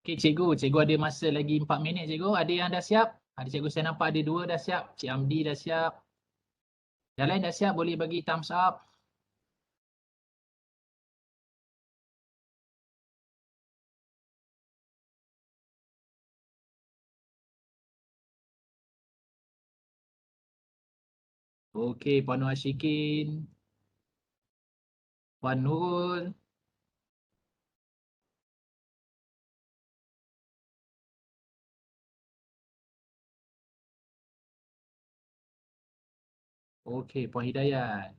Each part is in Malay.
Okey cikgu, cikgu ada masa lagi 4 minit cikgu. Ada yang dah siap? Ada cikgu saya nampak ada 2 dah siap. Cik Amdi dah siap. Yang lain dah siap boleh bagi thumbs up. Okey, Puan Nur Ashikin, Puan Nurul. Okey, Puan Hidayat.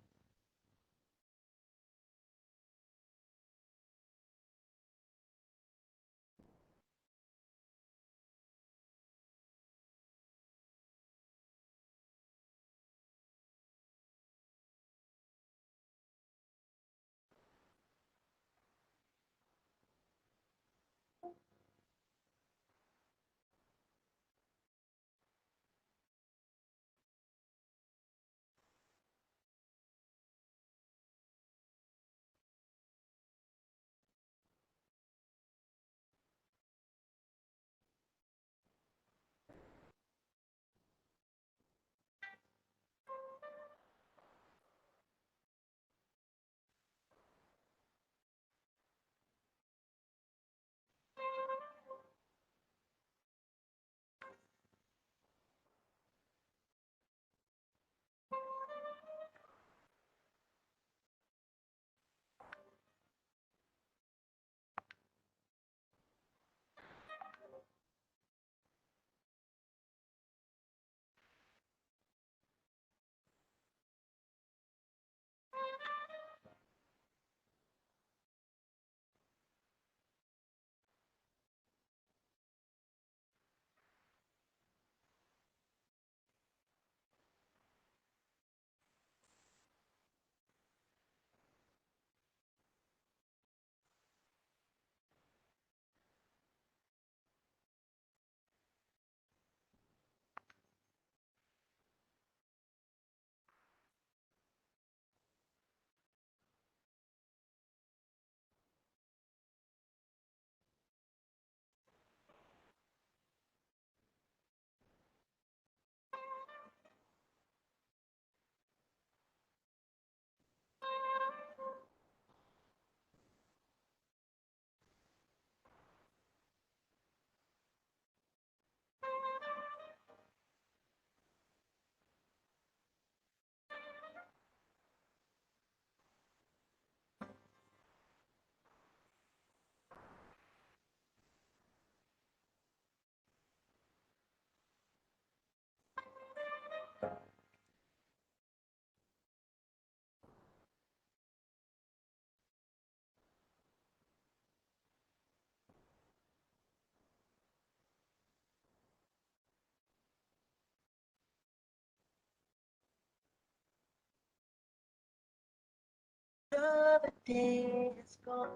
The day is gone.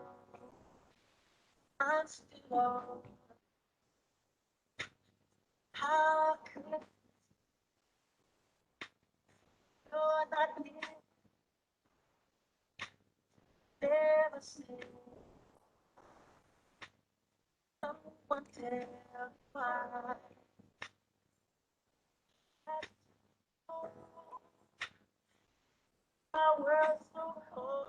I'm still on. How could you're not near? Never say someone tell why. My world's so cold.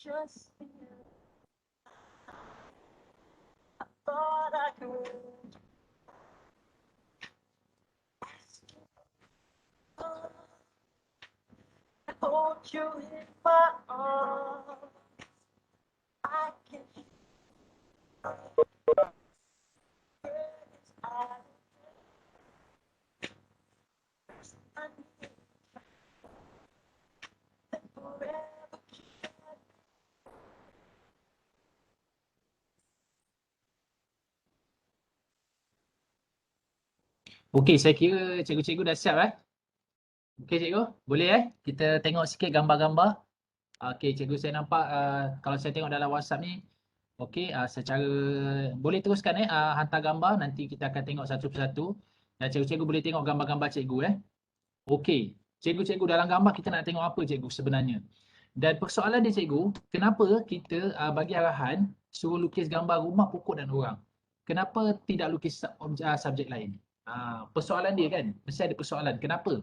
just you. I thought I could ask you to hold you in my arms. I can hear it's I need forever. Okey, saya kira cikgu-cikgu dah siap Okey cikgu, boleh kita tengok sikit gambar-gambar. Okey, cikgu saya nampak kalau saya tengok dalam WhatsApp ni, okey, secara boleh teruskan hantar gambar, nanti kita akan tengok satu persatu dan cikgu-cikgu boleh tengok gambar-gambar cikgu Okey, cikgu-cikgu dalam gambar kita nak tengok apa cikgu sebenarnya? Dan persoalan dia cikgu, kenapa kita bagi arahan suruh lukis gambar rumah, pokok dan orang? Kenapa tidak lukis subjek lain? Persoalan dia kan, mesti ada persoalan. Kenapa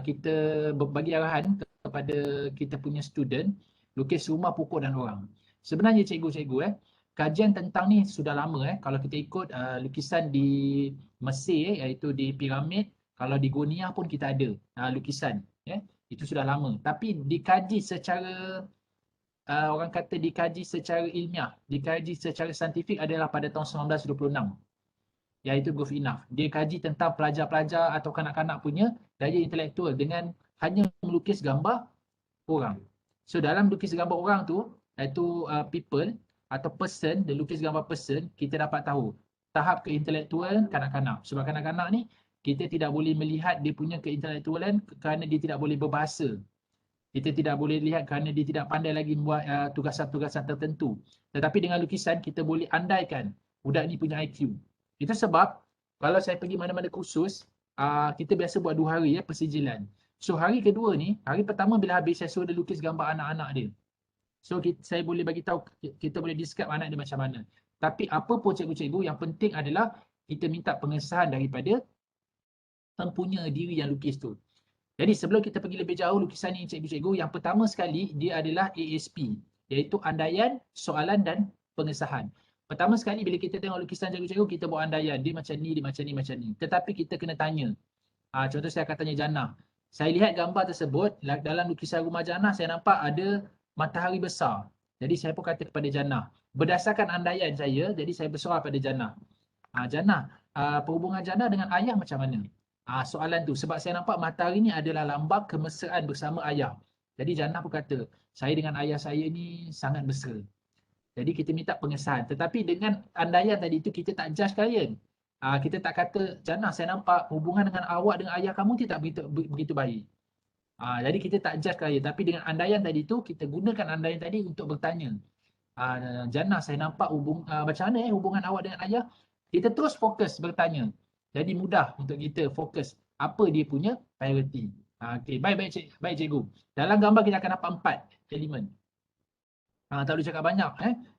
kita bagi arahan kepada kita punya student lukis rumah, pokok dan orang? Sebenarnya cikgu-cikgu kajian tentang ni sudah lama kalau kita ikut lukisan di Mesir iaitu di piramid, kalau di Gonia pun kita ada lukisan itu sudah lama, tapi dikaji secara orang kata dikaji secara ilmiah, dikaji secara saintifik adalah pada tahun 1926 iaitu Grove Enough. Dia kaji tentang pelajar-pelajar atau kanak-kanak punya daya intelektual dengan hanya melukis gambar orang. So dalam lukis gambar orang tu iaitu people atau person, dia lukis gambar person, kita dapat tahu tahap keintelektualan kanak-kanak. Sebab kanak-kanak ni kita tidak boleh melihat dia punya keintelektualan kerana dia tidak boleh berbahasa. Kita tidak boleh lihat kerana dia tidak pandai lagi membuat tugasan-tugasan tertentu. Tetapi dengan lukisan kita boleh andaikan budak ni punya IQ. Itu sebab kalau saya pergi mana-mana kursus, kita biasa buat 2 hari persijilan. So hari kedua ni, hari pertama bila habis saya suruh dia lukis gambar anak-anak dia. So saya boleh bagi tahu, kita boleh describe anak dia macam mana. Tapi apa pun cikgu-cikgu, yang penting adalah kita minta pengesahan daripada empunya diri yang lukis tu. Jadi sebelum kita pergi lebih jauh lukisan ni cikgu-cikgu, yang pertama sekali dia adalah ASP, iaitu andaian, soalan dan pengesahan. Pertama sekali bila kita tengok lukisan cikgu-cikgu, kita buat andaian, dia macam ni, dia macam ni, macam ni. Tetapi kita kena tanya. Contoh saya akan tanya Jannah. Saya lihat gambar tersebut, dalam lukisan rumah Jannah saya nampak ada matahari besar. Jadi saya pun kata kepada Jannah, berdasarkan andaian saya, jadi saya bersoal pada Jannah. Jannah, perhubungan Jannah dengan ayah macam mana? Soalan tu, sebab saya nampak matahari ni adalah lambang kemesraan bersama ayah. Jadi Jannah pun kata, saya dengan ayah saya ni sangat mesra. Jadi kita minta pengesahan. Tetapi dengan andaian tadi tu kita tak judge kalian. Kita tak kata, Jannah saya nampak hubungan dengan awak dengan ayah kamu tidak begitu baik. Jadi kita tak judge kalian. Tapi dengan andaian tadi tu, kita gunakan andaian tadi untuk bertanya. Jannah saya nampak macam mana hubungan awak dengan ayah? Kita terus fokus bertanya. Jadi mudah untuk kita fokus apa dia punya priority. Okey, baik cikgu. Dalam gambar kita akan dapat 4 elemen. Tak boleh cakap banyak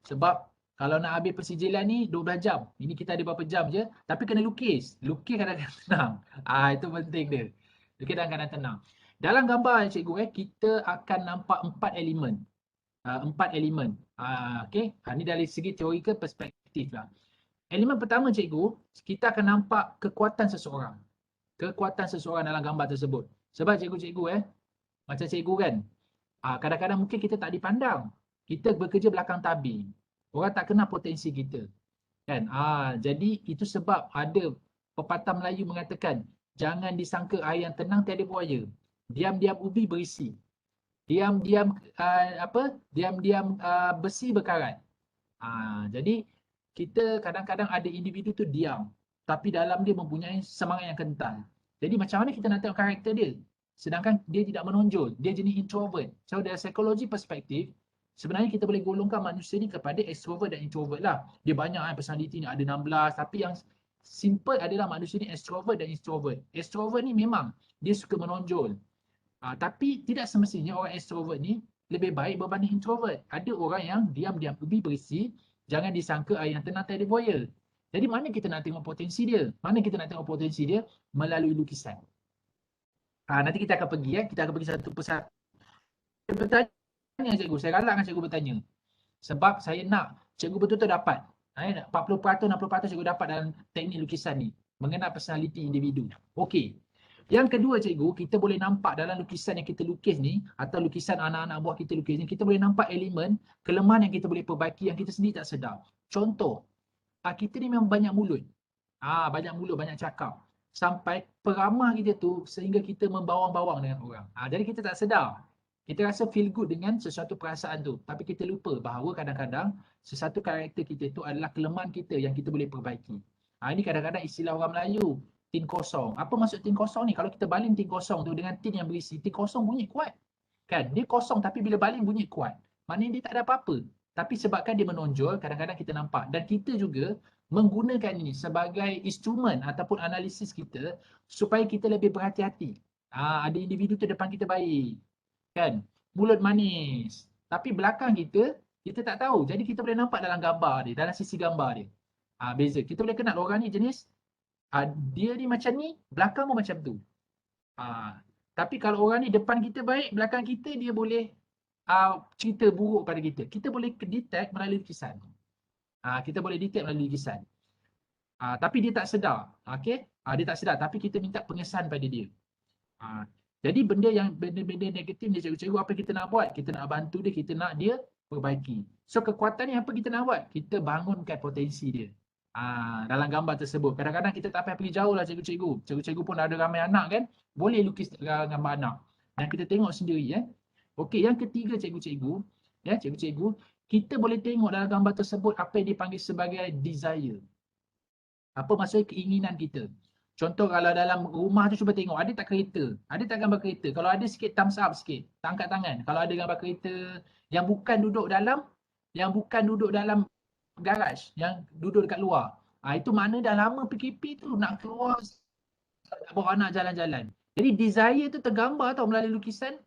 sebab kalau nak habis persijilan ni 12 jam. Ini kita ada berapa jam je, tapi kena lukis. Lukis kadang-kadang tenang. Itu penting dia. Lukis kadang-kadang tenang. Dalam gambar cikgu kita akan nampak 4 elemen. 4 elemen. Okey. Ini dari segi teorikal perspektif lah. Elemen pertama cikgu, kita akan nampak kekuatan seseorang. Kekuatan seseorang dalam gambar tersebut. Sebab cikgu-cikgu macam cikgu kan, kadang-kadang mungkin kita tak dipandang. Kita bekerja belakang tabir. Orang tak kenal potensi kita. Kan? Jadi itu sebab ada pepatah Melayu mengatakan, jangan disangka air yang tenang tiada buaya. Diam-diam ubi berisi. Diam-diam diam-diam besi berkarat. Jadi kita kadang-kadang ada individu tu diam, tapi dalam dia mempunyai semangat yang kental. Jadi macam mana kita nak tengok karakter dia? Sedangkan dia tidak menonjol, dia jenis introvert. So dari psikologi perspektif, sebenarnya kita boleh golongkan manusia ni kepada extrovert dan introvert lah. Dia banyak personality ni, ada 16, tapi yang simple adalah manusia ni extrovert dan introvert. Extrovert ni memang dia suka menonjol. Tapi tidak semestinya orang extrovert ni lebih baik berbanding introvert. Ada orang yang diam-diam ubi berisi, jangan disangka air yang tenang tiada buaya. Jadi mana kita nak tengok potensi dia? Mana kita nak tengok potensi dia? Melalui lukisan. Nanti kita akan pergi kita akan pergi satu persatu. Bertanya cikgu, saya galakkan cikgu bertanya. Sebab saya nak cikgu betul-betul dapat. 40%, 60% cikgu dapat dalam teknik lukisan ni. Mengenal personality individu. Okey. Yang kedua cikgu, kita boleh nampak dalam lukisan yang kita lukis ni, atau lukisan anak-anak buah kita lukis ni, kita boleh nampak elemen kelemahan yang kita boleh perbaiki yang kita sendiri tak sedar. Contoh, kita ni memang banyak mulut. Banyak mulut, banyak cakap. Sampai peramah kita tu sehingga kita membawang-bawang dengan orang. Jadi kita tak sedar. Kita rasa feel good dengan sesuatu perasaan tu. Tapi kita lupa bahawa kadang-kadang sesuatu karakter kita tu adalah kelemahan kita yang kita boleh perbaiki. Ini kadang-kadang istilah orang Melayu, tin kosong. Apa maksud tin kosong ni? Kalau kita baling tin kosong tu dengan tin yang berisi, tin kosong bunyi kuat. Kan? Dia kosong tapi bila baling bunyi kuat. Maknanya dia tak ada apa-apa. Tapi sebabkan dia menonjol, kadang-kadang kita nampak. Dan kita juga menggunakan ini sebagai instrumen ataupun analisis kita supaya kita lebih berhati-hati. Ada individu tu depan kita baik. Kan? Mulut manis. Tapi belakang kita, kita tak tahu. Jadi kita boleh nampak dalam gambar dia, dalam sisi gambar dia. Beza. Kita boleh kenal orang ni jenis, dia ni macam ni, belakang pun macam tu. Tapi kalau orang ni depan kita baik, belakang kita dia boleh cerita buruk pada kita. Kita boleh detect melalui lukisan. Kita boleh detect melalui lukisan. Tapi dia tak sedar. Okay? Dia tak sedar. Tapi kita minta pengesan pada dia. Jadi benda-benda negatif ni cikgu-cikgu apa kita nak buat? Kita nak bantu dia, kita nak dia perbaiki. So kekuatan ni apa kita nak buat? Kita bangunkan potensi dia. Dalam gambar tersebut. Kadang-kadang kita tak payah pergi jauh lah cikgu-cikgu. Cikgu-cikgu pun ada ramai anak kan? Boleh lukis gambar anak. Dan kita tengok sendiri. Okey, yang ketiga cikgu-cikgu. Cikgu-cikgu. Kita boleh tengok dalam gambar tersebut apa yang dipanggil sebagai desire. Apa maksudnya keinginan kita. Contoh kalau dalam rumah tu cuba tengok, ada tak kereta? Ada tak gambar kereta? Kalau ada sikit thumbs up sikit, angkat tangan. Kalau ada gambar kereta yang bukan duduk dalam garaj, yang duduk dekat luar. Itu makna dah lama PKP tu nak keluar, nak bawa anak jalan-jalan. Jadi desire tu tergambar tau melalui lukisan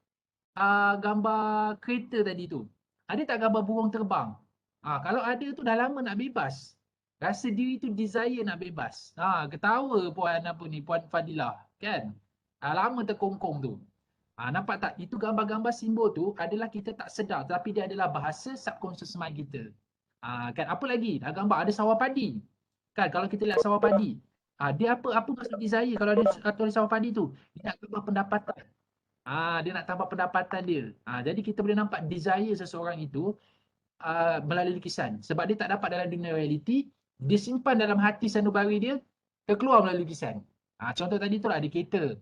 gambar kereta tadi tu. Ada tak gambar burung terbang? Kalau ada tu dah lama nak bebas. Rasa diri tu desire nak bebas. Ketawa puan apa ni, puan Fadilah, kan? Lama terkongkong tu. Nampak tak? Itu gambar-gambar simbol tu adalah kita tak sedar, tapi dia adalah bahasa subconscious mind kita. Kan? Apa lagi? Dah gambar ada sawah padi. Kan? Kalau kita lihat sawah padi, dia apa maksud desire kalau ada tulis sawah padi tu? Dia nak tambah pendapatan. Dia nak tambah pendapatan dia. Jadi kita boleh nampak desire seseorang itu melalui lukisan. Sebab dia tak dapat dalam dunia realiti, dia simpan dalam hati sanubari dia, terkeluar melalui lukisan. Contoh tadi tu lah, ada kereta.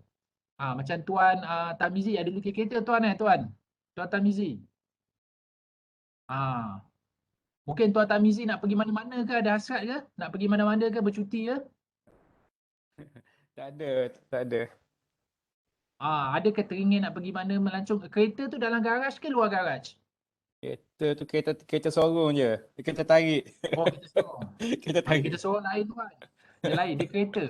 Macam Tuan Tamizi ada lukis kereta Tuan Tuan. Tuan Tamizi. Mungkin Tuan Tamizi nak pergi mana-mana ke, ada hasrat ke? Nak pergi mana-mana ke, bercuti ke? Tak ada, tak ada. Ada ke teringin nak pergi mana melancong? Kereta tu dalam garaj ke luar garaj? Kereta tu kereta sorong je. Kereta tarik. Kereta sorong. Kereta tarik. Kereta sorong lain Tuan. Dia lain, dia kereta.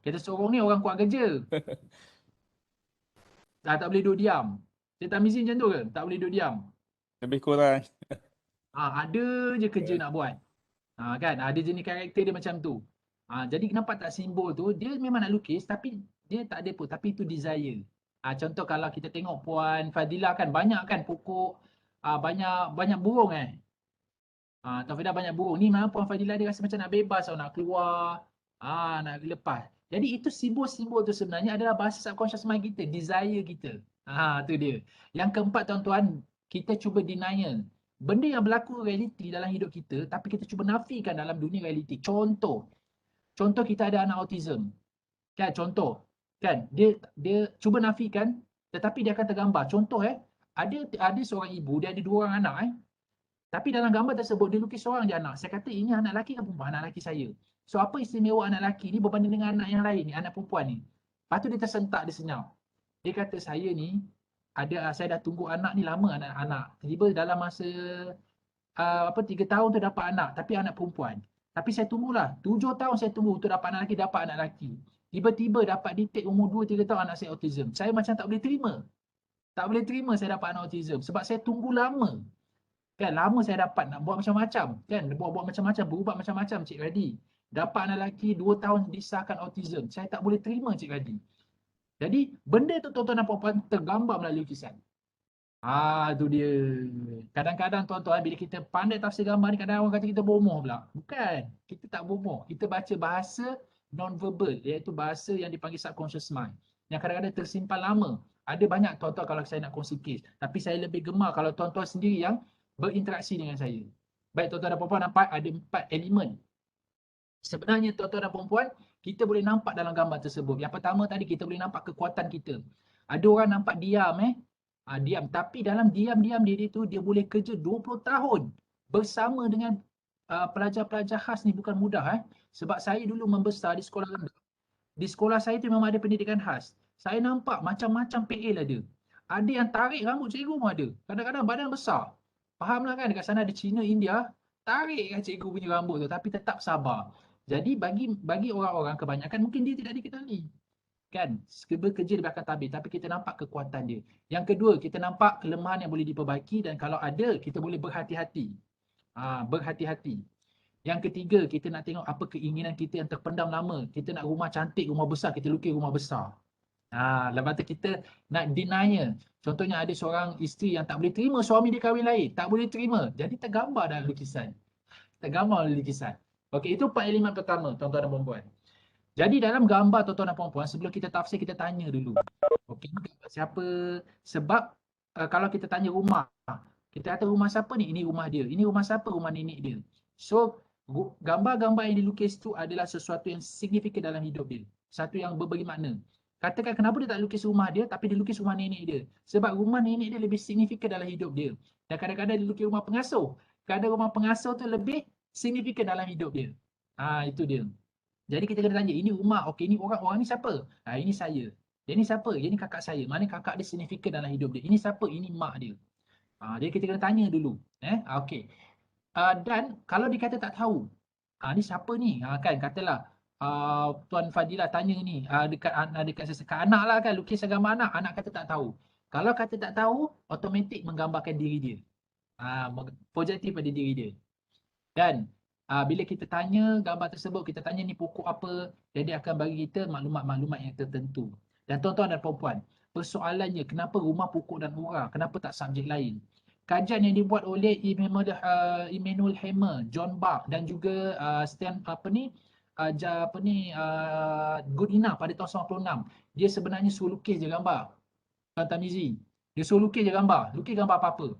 Kereta sorong ni orang kuat kerja. Tak boleh duduk diam. Saya Tamizi macam tu ke? Tak boleh duduk diam. Lebih kurang. Ada je kerja nak buat. Kan? Ada jenis karakter dia macam tu. Jadi nampak tak simbol tu, dia memang nak lukis tapi dia tak ada pun. Tapi itu desire. Contoh kalau kita tengok Puan Fadilah kan, banyak kan pokok, banyak burung Tafidah banyak burung. Ni memang Puan Fadilah dia rasa macam nak bebas atau nak keluar, nak lepas. Jadi itu simbol-simbol tu sebenarnya adalah bahasa subconscious mind kita, desire kita. Tu dia. Yang keempat tuan-tuan, kita cuba denial. Benda yang berlaku realiti dalam hidup kita, tapi kita cuba nafikan dalam dunia realiti. Contoh kita ada anak autism. Kan, contoh. Kan, dia cuba nafikan, tetapi dia akan tergambar. Contoh ada seorang ibu, dia ada 2 orang anak tapi dalam gambar tersebut dia lukis seorang je anak. Saya kata ini anak lelaki ke perempuan? Anak lelaki saya. So apa istimewa anak lelaki ni berbanding dengan anak yang lain ni, anak perempuan ni? Lepas tu dia tersentak, dia senyap. Dia kata saya ni saya dah tunggu anak ni lama, anak. Tiba dalam masa 3 tahun tu dapat anak, tapi anak perempuan. Tapi saya tunggulah 7 tahun saya tunggu untuk dapat anak lelaki. Tiba-tiba dapat detect umur 2-3 tahun anak saya autism. Saya macam tak boleh terima. Tak boleh terima saya dapat anak autism sebab saya tunggu lama. Kan lama saya dapat nak buat macam-macam. Kan buat macam-macam, berubat macam-macam Cik Radi. Dapat anak lelaki 2 tahun disahkan autism. Saya tak boleh terima Cik Radi. Jadi benda tu tuan-tuan dan puan-puan tergambar melalui lukisan. Tu dia. Kadang-kadang tuan-tuan bila kita pandai tafsir gambar ni, kadang orang kata kita bomoh pula. Bukan. Kita tak bomoh. Kita baca bahasa non-verbal, iaitu bahasa yang dipanggil subconscious mind. Yang kadang-kadang tersimpan lama. Ada banyak tuan-tuan kalau saya nak kongsi kes. Tapi saya lebih gemar kalau tuan-tuan sendiri yang berinteraksi dengan saya. Baik tuan-tuan dan puan-puan, nampak ada 4 elemen. Sebenarnya tuan-tuan dan puan-puan, kita boleh nampak dalam gambar tersebut. Yang pertama tadi kita boleh nampak kekuatan kita. Ada orang nampak diam diam. Tapi dalam diam-diam diri tu dia boleh kerja 20 tahun bersama dengan pelajar-pelajar khas ni bukan mudah Sebab saya dulu membesar di sekolah rendah. Di sekolah saya tu memang ada pendidikan khas. Saya nampak macam-macam PL ada. Ada yang tarik rambut cikgu pun ada. Kadang-kadang badan besar. Fahamlah kan dekat sana ada Cina, India, tarik kan cikgu punya rambut tu tapi tetap sabar. Jadi bagi orang-orang kebanyakan mungkin dia tidak dikenali. Kan? Bekerja di belakang tabir tapi kita nampak kekuatan dia. Yang kedua, kita nampak kelemahan yang boleh diperbaiki dan kalau ada kita boleh berhati-hati. Berhati-hati. Yang ketiga, kita nak tengok apa keinginan kita yang terpendam lama. Kita nak rumah cantik, rumah besar, kita lukis rumah besar. Lepas tu kita nak deny. Contohnya ada seorang isteri yang tak boleh terima suami dia kahwin lain. Tak boleh terima. Jadi tergambar dalam lukisan. Tergambar dalam lukisan. Okey, itu 4 elemen pertama, tuan-tuan dan puan-puan. Jadi dalam gambar tuan-tuan dan puan-puan, sebelum kita tafsir, kita tanya dulu. Okey, siapa? Sebab kalau kita tanya rumah, kita kata rumah siapa ni? Ini rumah dia. Ini rumah siapa? Rumah nenek dia. So, gambar-gambar yang dilukis tu adalah sesuatu yang signifikan dalam hidup dia. Satu yang berbagi makna. Katakan kenapa dia tak lukis rumah dia, tapi dia lukis rumah nenek dia. Sebab rumah nenek dia lebih signifikan dalam hidup dia. Dan kadang-kadang dia lukis rumah pengasuh. Kadang rumah pengasuh tu lebih signifikan dalam hidup dia. Itu dia. Jadi kita kena tanya, ini rumah, okey, ini orang ni siapa? Ini saya. Dia ni siapa? Dia ni kakak saya. Mana kakak dia signifikan dalam hidup dia? Ini siapa? Ini mak dia. Jadi kita kena tanya dulu. Okey. Dan kalau dikata tak tahu, ni siapa ni? Kan katalah Tuan Fadilah tanya ni dekat anak lah kan, lukisan gambar anak kata tak tahu. Kalau kata tak tahu, automatik menggambarkan diri dia. Projektif pada diri dia. Dan bila kita tanya gambar tersebut, kita tanya ni pokok apa, dan dia akan bagi kita maklumat-maklumat yang tertentu. Dan tuan-tuan dan puan-puan, persoalannya kenapa rumah pokok dan orang, kenapa tak subjek lain? Kajian yang dibuat oleh Immanuel Hammer, John Bach dan juga Good Enough pada tahun 96. Dia sebenarnya suruh lukis je gambar. Tuan Tamizi. Dia suruh lukis je gambar. Lukis gambar apa-apa.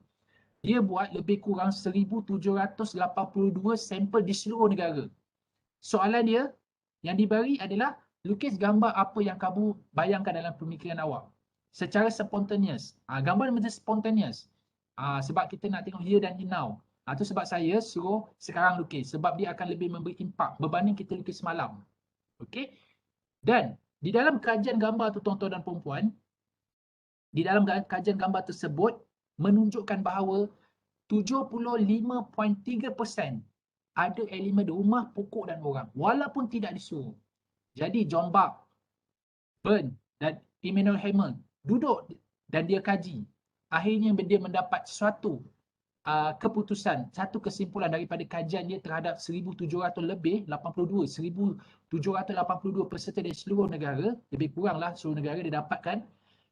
Dia buat lebih kurang 1782 sampel di seluruh negara. Soalan dia yang diberi adalah lukis gambar apa yang kamu bayangkan dalam pemikiran awak. Secara spontaneous. Gambar mesti spontaneous. Sebab kita nak tengok here dan now. Itu sebab saya suruh sekarang lukis. Sebab dia akan lebih memberi impak berbanding kita lukis semalam. Okey. Dan di dalam kajian gambar tu tuan-tuan dan puan-puan, di dalam kajian gambar tersebut menunjukkan bahawa 75.3% ada elemen rumah, pokok dan orang walaupun tidak disuruh. Jadi John Bach, Bern dan Immanuel Hammer duduk dan dia kaji. Akhirnya dia mendapat suatu keputusan, satu kesimpulan daripada kajian dia terhadap 1,700 lebih, 1,782 peserta dari seluruh negara, lebih kuranglah seluruh negara dia dapatkan,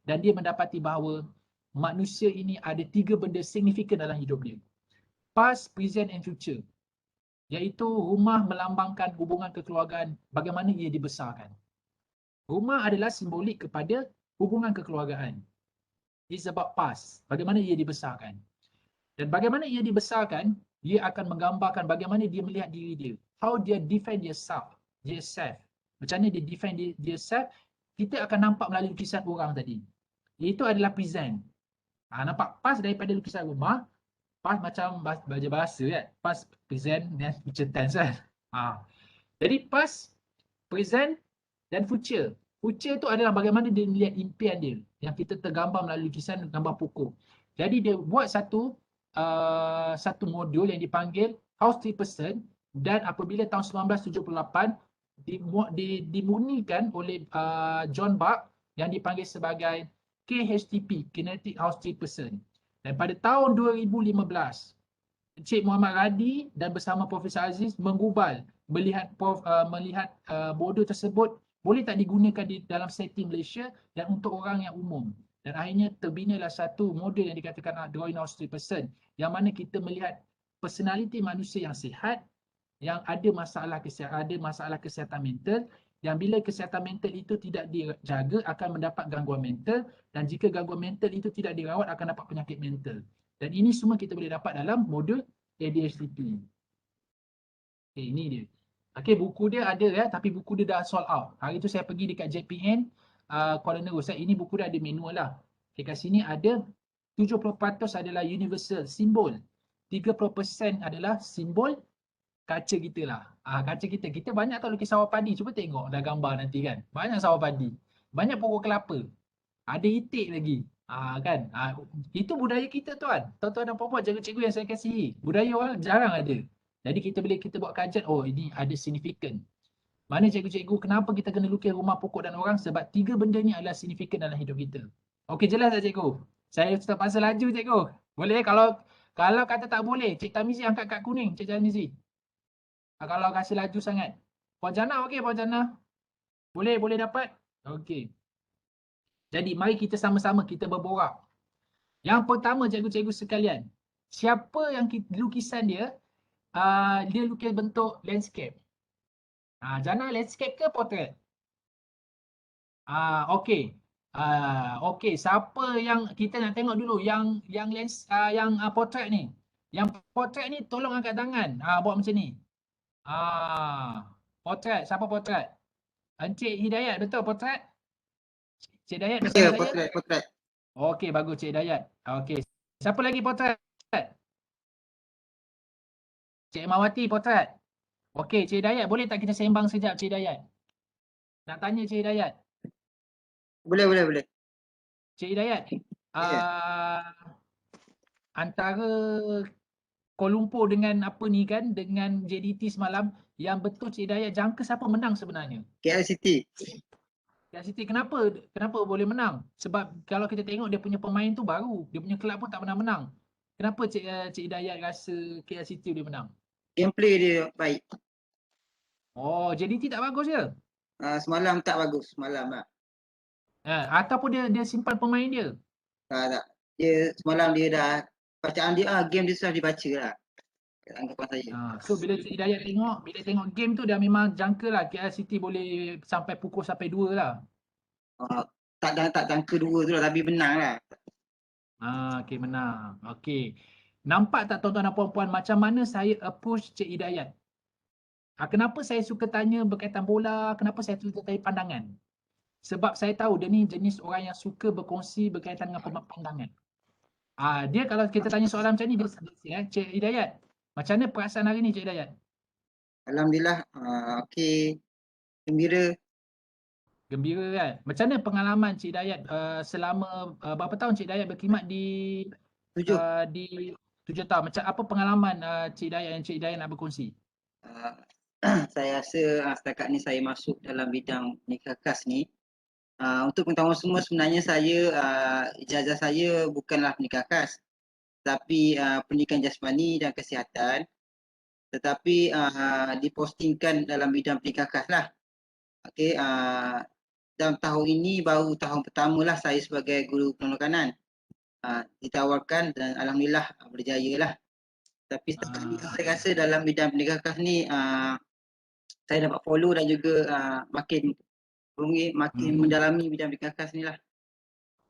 dan dia mendapati bahawa manusia ini ada 3 benda signifikan dalam hidup dia. Past, present and future. Iaitu rumah melambangkan hubungan kekeluargaan, bagaimana ia dibesarkan. Rumah adalah simbolik kepada hubungan kekeluargaan. It's about past, bagaimana ia dibesarkan. Dan bagaimana ia dibesarkan, dia akan menggambarkan bagaimana dia melihat diri dia. How dia defend yourself. Macam mana dia defend dia self, kita akan nampak melalui lukisan orang tadi. Itu adalah present. Nampak past daripada lukisan rumah, past macam bahasa kan, past, present dan future tense kan. Jadi past, present dan future. Future tu adalah bagaimana dia melihat impian dia yang kita tergambar melalui lukisan gambar pokok. Jadi dia buat satu modul yang dipanggil House 3%, dan apabila tahun 1978 dimurnikan oleh John Bach yang dipanggil sebagai KHTP, Kinetic House 3%. Dan pada tahun 2015, Encik Muhammad Radi dan bersama Profesor Aziz menggubal melihat modul tersebut boleh tak digunakan di dalam setting Malaysia dan untuk orang yang umum. Dan akhirnya terbinalah satu model yang dikatakan drawing of street person, yang mana kita melihat personality manusia yang sihat, yang ada masalah kesihatan mental, yang bila kesihatan mental itu tidak dijaga akan mendapat gangguan mental, dan jika gangguan mental itu tidak dirawat akan dapat penyakit mental. Dan ini semua kita boleh dapat dalam modul ADHD. Okay, ini dia. Okay, buku dia ada ya, tapi buku dia dah sold out. Hari tu saya pergi dekat JPN Kuala Nerus. Ini buku dia ada manual lah. Okay, kat sini ada 70% adalah universal, simbol. 30% adalah simbol kaca kita lah. Kaca kita. Kita banyak tahu lukis sawah padi. Cuba tengok dah gambar nanti kan. Banyak sawah padi. Banyak pokok kelapa. Ada itik lagi. Kan. Itu budaya kita tuan. Tuan-tuan dan puan-puan, cikgu-cikgu yang saya kasihi. Budaya orang jarang ada. Jadi bila kita buat kajian, oh ini ada signifikan. Mana cikgu-cikgu, kenapa kita kena lukis rumah, pokok dan orang? Sebab 3 benda ni adalah signifikan dalam hidup kita. Okey, jelas tak cikgu? Saya terpaksa laju cikgu. Boleh? Kalau kata tak boleh, Cik Tamizi angkat kad kuning, Cik Tamizi. Kalau kasih laju sangat. Puan Jana, okey Puan Jana? Boleh dapat? Okey. Jadi mari kita sama-sama kita berborak. Yang pertama cikgu-cikgu sekalian, siapa yang lukisan dia, dia lukis bentuk landscape. Jana landscape ke portrait? Okey. Okey, siapa yang kita nak tengok dulu yang portrait ni. Yang portrait ni tolong angkat tangan. Buat macam ni. Portrait, siapa portrait? Encik Hidayat, betul portrait? Cik Hidayat bersama Ya, saya? potret. Okey, bagus Cik Hidayat. Okey. Siapa lagi portrait? Cik Mawati portrait. Okey, Cik Hidayat, boleh tak kita sembang sekejap Cik Hidayat? Nak tanya Cik Hidayat. Boleh. Cik Hidayat, Ya. antara Kuala Lumpur dengan apa ni kan, dengan JDT semalam, yang betul Cik Hidayat jangka siapa menang sebenarnya? KL City. KL City, kenapa boleh menang? Sebab kalau kita tengok dia punya pemain tu baru, dia punya kelab pun tak pernah menang. Kenapa Cik Hidayat rasa KL City boleh menang? Gameplay dia baik. Oh, JDT tak bagus je? Semalam tak bagus. Semalam lah. Ataupun dia simpan pemain dia? Tak. Semalam dia dah, bacaan dia, game dia sudah dibaca lah. Anggapan saya. So bila Cik Hidayat tengok game tu dah memang jangka lah KL City boleh sampai pukul sampai 2 lah. Tak jangka 2 tu lah, tapi menang lah. Okey, menang. Okey. Nampak tak tuan-tuan dan puan-puan macam mana saya approach Cik Hidayat? Kenapa saya suka tanya berkaitan bola, kenapa saya suka tanya pandangan? Sebab saya tahu dia ni jenis orang yang suka berkongsi berkaitan dengan pandangan. Dia kalau kita tanya soalan macam ni, dia Cik Hidayat, macam mana perasaan hari ni Cik Hidayat? Alhamdulillah, okey. Gembira. Gembira kan? Macam mana pengalaman Cik Hidayat selama berapa tahun Cik Hidayat berkhidmat di 7. di 7 tahun? Macam apa pengalaman Cik Hidayat yang Cik Hidayat nak berkongsi? Saya rasa setakat ni saya masuk dalam bidang nikah khas ni. Untuk pengetahuan semua, sebenarnya saya ijazah saya bukanlah nikah khas, tapi pendidikan jasmani dan kesihatan, tetapi dipostingkan dalam bidang pendidikan khas lah. Okey, dalam tahun ini baru tahun pertama lah saya sebagai guru penolakan. Ditawarkan dan alhamdulillah berjaya lah. Tapi setakat ni saya rasa dalam bidang pendidikan khas ni saya dapat follow dan juga makin mendalami bidang pendidikan khas ni lah.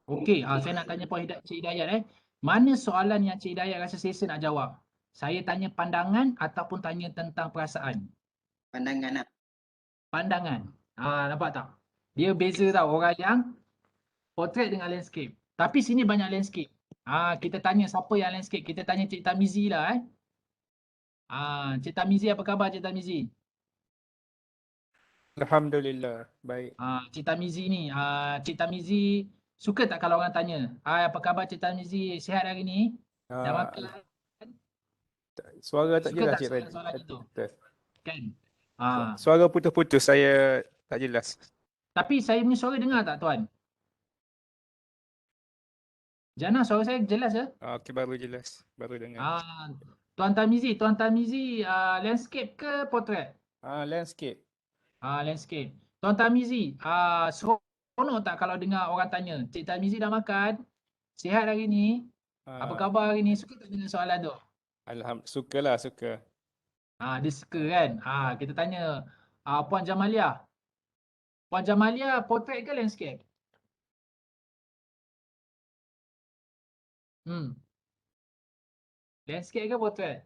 Okey, saya nak tanya Cik Hidayat Mana soalan yang Cik Hidayat rasa selesa nak jawab? Saya tanya pandangan ataupun tanya tentang perasaan? Pandangan lah. Pandangan. Nampak tak? Dia beza tau orang yang portrait dengan landscape. Tapi sini banyak landscape. Kita tanya siapa yang landscape. Kita tanya Cik Tamizi lah Cik Tamizi, apa khabar Cik Tamizi? Alhamdulillah, baik. Cik Tamizi ni, Cik Tamizi suka tak kalau orang tanya, apa khabar Cik Tamizi, sihat hari ni? Dah Ah, makan? Suara tak Suka jelas tak Cik Red. soalan itu? Betul. Kan? Suara putus-putus, saya tak jelas. Tapi saya punya suara dengar tak tuan? Jana, suara saya jelas ke? Okey, baru jelas. Baru dengar. Tuan Tamizi landscape ke portrait? Landscape. Landscape. Tuan Tamizi, seronok tak kalau dengar orang tanya, Cik Tarmizi dah makan? Sihat hari ni? Apa Ah, khabar hari ni? Suka tak dengan soalan tu? Sukalah, suka. Dia suka kan? Kita tanya, Puan Jamalia. Puan Jamalia portrait ke landscape? Landscape ke portrait?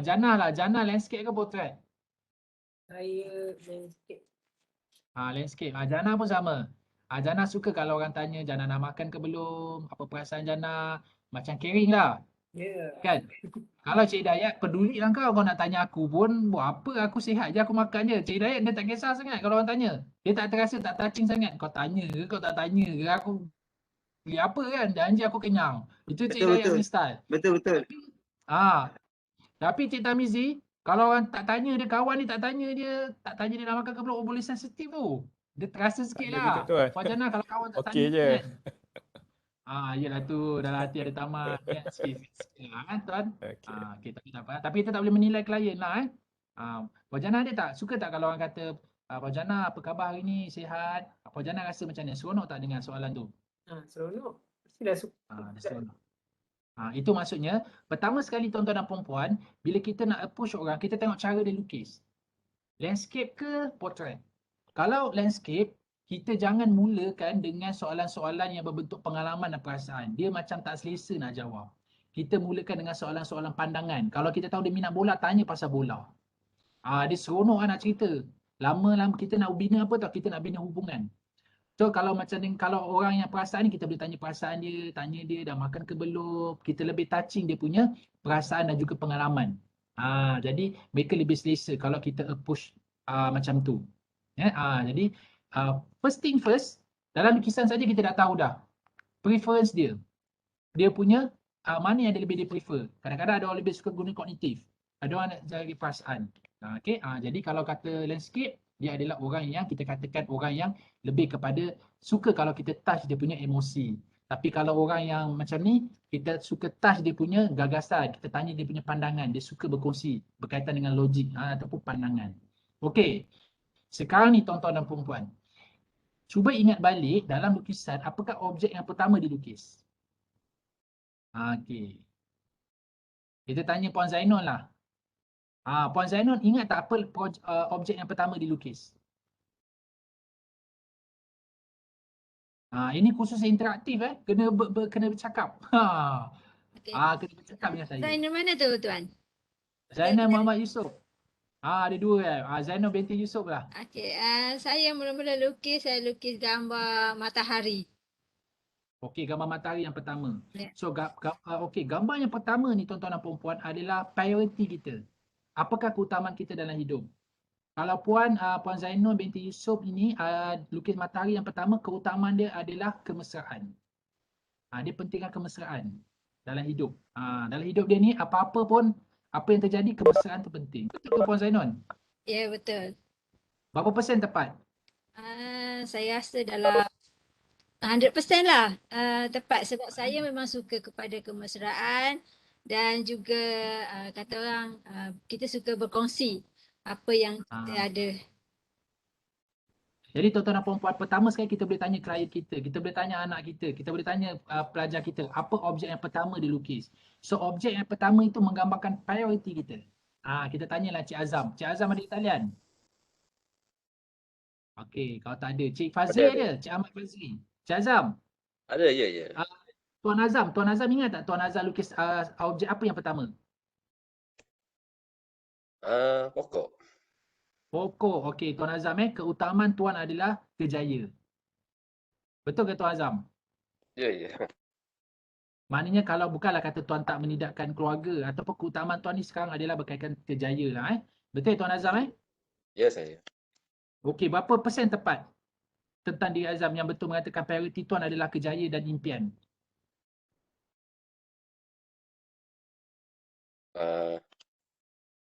Jannah lah, Jannah landscape ke portrait? Saya landscape. Landscape. Jannah pun sama. Jannah suka kalau orang tanya Jannah dah makan ke belum? Apa perasaan Jannah? Macam caring lah. Ya. Kan? Kalau Cik Hidayat peduli lah kau nak tanya aku pun, buat apa, aku sihat je, aku makan je. Cik Hidayat dia tak kisah sangat kalau orang tanya. Dia tak terasa, tak touching sangat. Kau tanya ke, kau tak tanya ke, aku beli apa kan, janji aku kenyang. Itu Cik Betul Hidayat betul. punya style. Betul betul. Tapi Cik Tamizi, kalau orang tak tanya dia, kawan dia tak tanya dia nak makan ke belum, boleh sensitif tu. Dia terasa sikit Tak ada juga lah. tuan. Macam mana kalau kawan tak tanya Okey je. kan? Yelah tu, dalam hati ada tamak. Kan? Sikit lah kan tuan. Okey. Okay, tapi tak apa. Tapi kita tak boleh menilai klien lah Puan Jana ada tak? Suka tak kalau orang kata, Puan Jana apa khabar hari ni? Sihat? Puan Jana rasa macam ni? Seronok tak dengan soalan tu? Seronok. Mestilah suka. Dia seronok. Itu maksudnya, pertama sekali tuan-tuan dan puan-puan, bila kita nak approach orang, kita tengok cara dia lukis. Landscape ke portrait? Kalau landscape, kita jangan mulakan dengan soalan-soalan yang berbentuk pengalaman dan perasaan. Dia macam tak selesa nak jawab. Kita mulakan dengan soalan-soalan pandangan. Kalau kita tahu dia minat bola, tanya pasal bola. Dia seronok nak cerita. Lama-lama kita nak bina apa tau? Kita nak bina hubungan. So kalau macam ni, kalau orang yang perasaan ni, kita boleh tanya perasaan dia, tanya dia dah makan ke belum. Kita lebih touching dia punya perasaan dan juga pengalaman. Jadi mereka lebih selesa kalau kita approach macam tu. Jadi first thing first, dalam lukisan saja kita dah tahu dah preference dia. Dia punya mana yang dia lebih dia prefer. Kadang-kadang ada orang lebih suka guna kognitif. Ada orang nak cari perasaan. Jadi kalau kata landscape, dia adalah orang yang kita katakan orang yang lebih kepada suka kalau kita touch dia punya emosi. Tapi kalau orang yang macam ni, kita suka touch dia punya gagasan, kita tanya dia punya pandangan, dia suka berkongsi berkaitan dengan logik ataupun pandangan. Okey. Sekarang ni tuan-tuan dan puan-puan, cuba ingat balik dalam lukisan, apakah objek yang pertama dilukis? Okey. Kita tanya Puan Zainul lah. Puan Zainul ingat tak apa objek yang pertama dilukis? Ini khusus interaktif kena kena bercakap. Okay. Kena bercakap dengan saya. Zainul mana tu tuan? Zainal Muhammad Yusof. Ada dua kan. Zainul binti Yusof lah. Okey, saya mula-mula saya lukis gambar matahari. Okey, gambar matahari yang pertama. Ya. So gambar yang pertama ni tuan-tuan dan puan-puan adalah priority kita. Apakah keutamaan kita dalam hidup? Kalau Puan Zainul binti Yusof ini lukis matahari yang pertama, keutamaan dia adalah kemesraan. Dia pentingkan kemesraan dalam hidup. Dalam hidup dia ni apa-apa pun, apa yang terjadi, kemesraan tu penting. Betul ke Puan Zainul? Ya, betul. Berapa persen tepat? Saya rasa dalam 100% lah tepat sebab saya memang suka kepada kemesraan dan juga kata orang kita suka berkongsi apa yang kita ada. Jadi tuan-tuan dan puan-puan, pertama sekali kita boleh tanya klien kita, kita boleh tanya anak kita, kita boleh tanya pelajar kita, apa objek yang pertama dilukis. So objek yang pertama itu menggambarkan priority kita. Kita tanyalah Cik Azam. Cik Azam ada di talian? Okey, kalau tak ada, Cik Fazli ada? Cik Ahmad Fazli. Cik Azam? Ada, ya. Tuan Azam ingat tak Tuan Azam lukis objek apa yang pertama? Pokok. Pokok. Okey, Tuan Azam keutamaan Tuan adalah kejaya. Betul ke Tuan Azam? Ya. Maknanya kalau bukanlah kata Tuan tak menidakkan keluarga ataupun keutamaan Tuan ni sekarang adalah berkaitan kejaya lah Betul Tuan Azam Ya, saya. Okey, berapa persen tepat tentang diri Azam yang betul mengatakan prioriti Tuan adalah kejaya dan impian?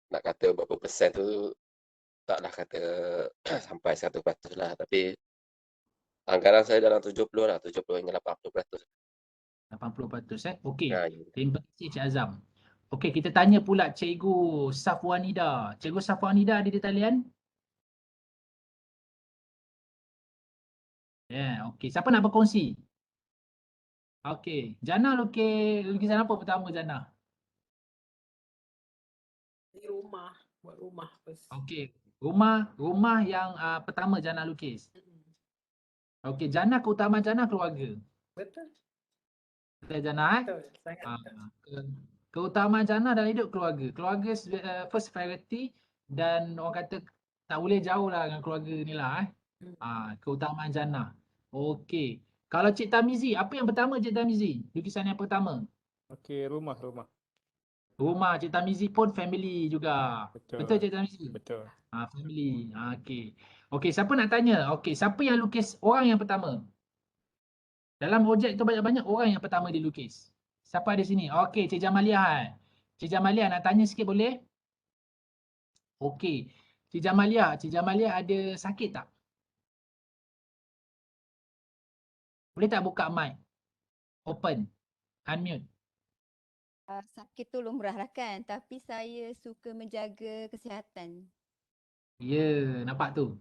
Nak kata berapa persen tu taklah kata sampai 100% lah, tapi anggaran saya dalam 70 lah, 70 hingga 80%. 80%. Okey. Ya. Terima kasih Cik Azam. Okey, kita tanya pula Cikgu Safwanida. Cikgu Safwanida ada di talian? Yeah, okey. Siapa nak berkongsi? Okey. Jana lukisan apa pertama Jana? Di rumah. Buat rumah first. Okey. Rumah yang pertama Jana lukis. Okey, Jana, keutamaan Jana keluarga. Betul. Betul Jana Betul. Sangat Ah, betul. keutamaan Jana dalam hidup keluarga. Keluarga first priority dan orang kata tak boleh jauh lah dengan keluarga ni lah keutamaan Jana. Okey. Kalau Cik Tamizi, apa yang pertama Cik Tamizi? Lukisan yang pertama. Okey, rumah. Rumah Cik Tamizi pun family juga. Betul Cik Tamizi? Betul. Family. Okey. Okey, siapa nak tanya? Okey, siapa yang lukis orang yang pertama? Dalam projek tu banyak-banyak orang yang pertama dilukis. Siapa ada sini? Okey, Cik Jamaliah. Cik Jamaliah nak tanya sikit boleh? Okey. Cik Jamaliah ada sakit tak? Boleh tak buka mic? Open. Unmute. Sakit tu lumrah lah kan, tapi saya suka menjaga kesihatan. Ya, nampak tu.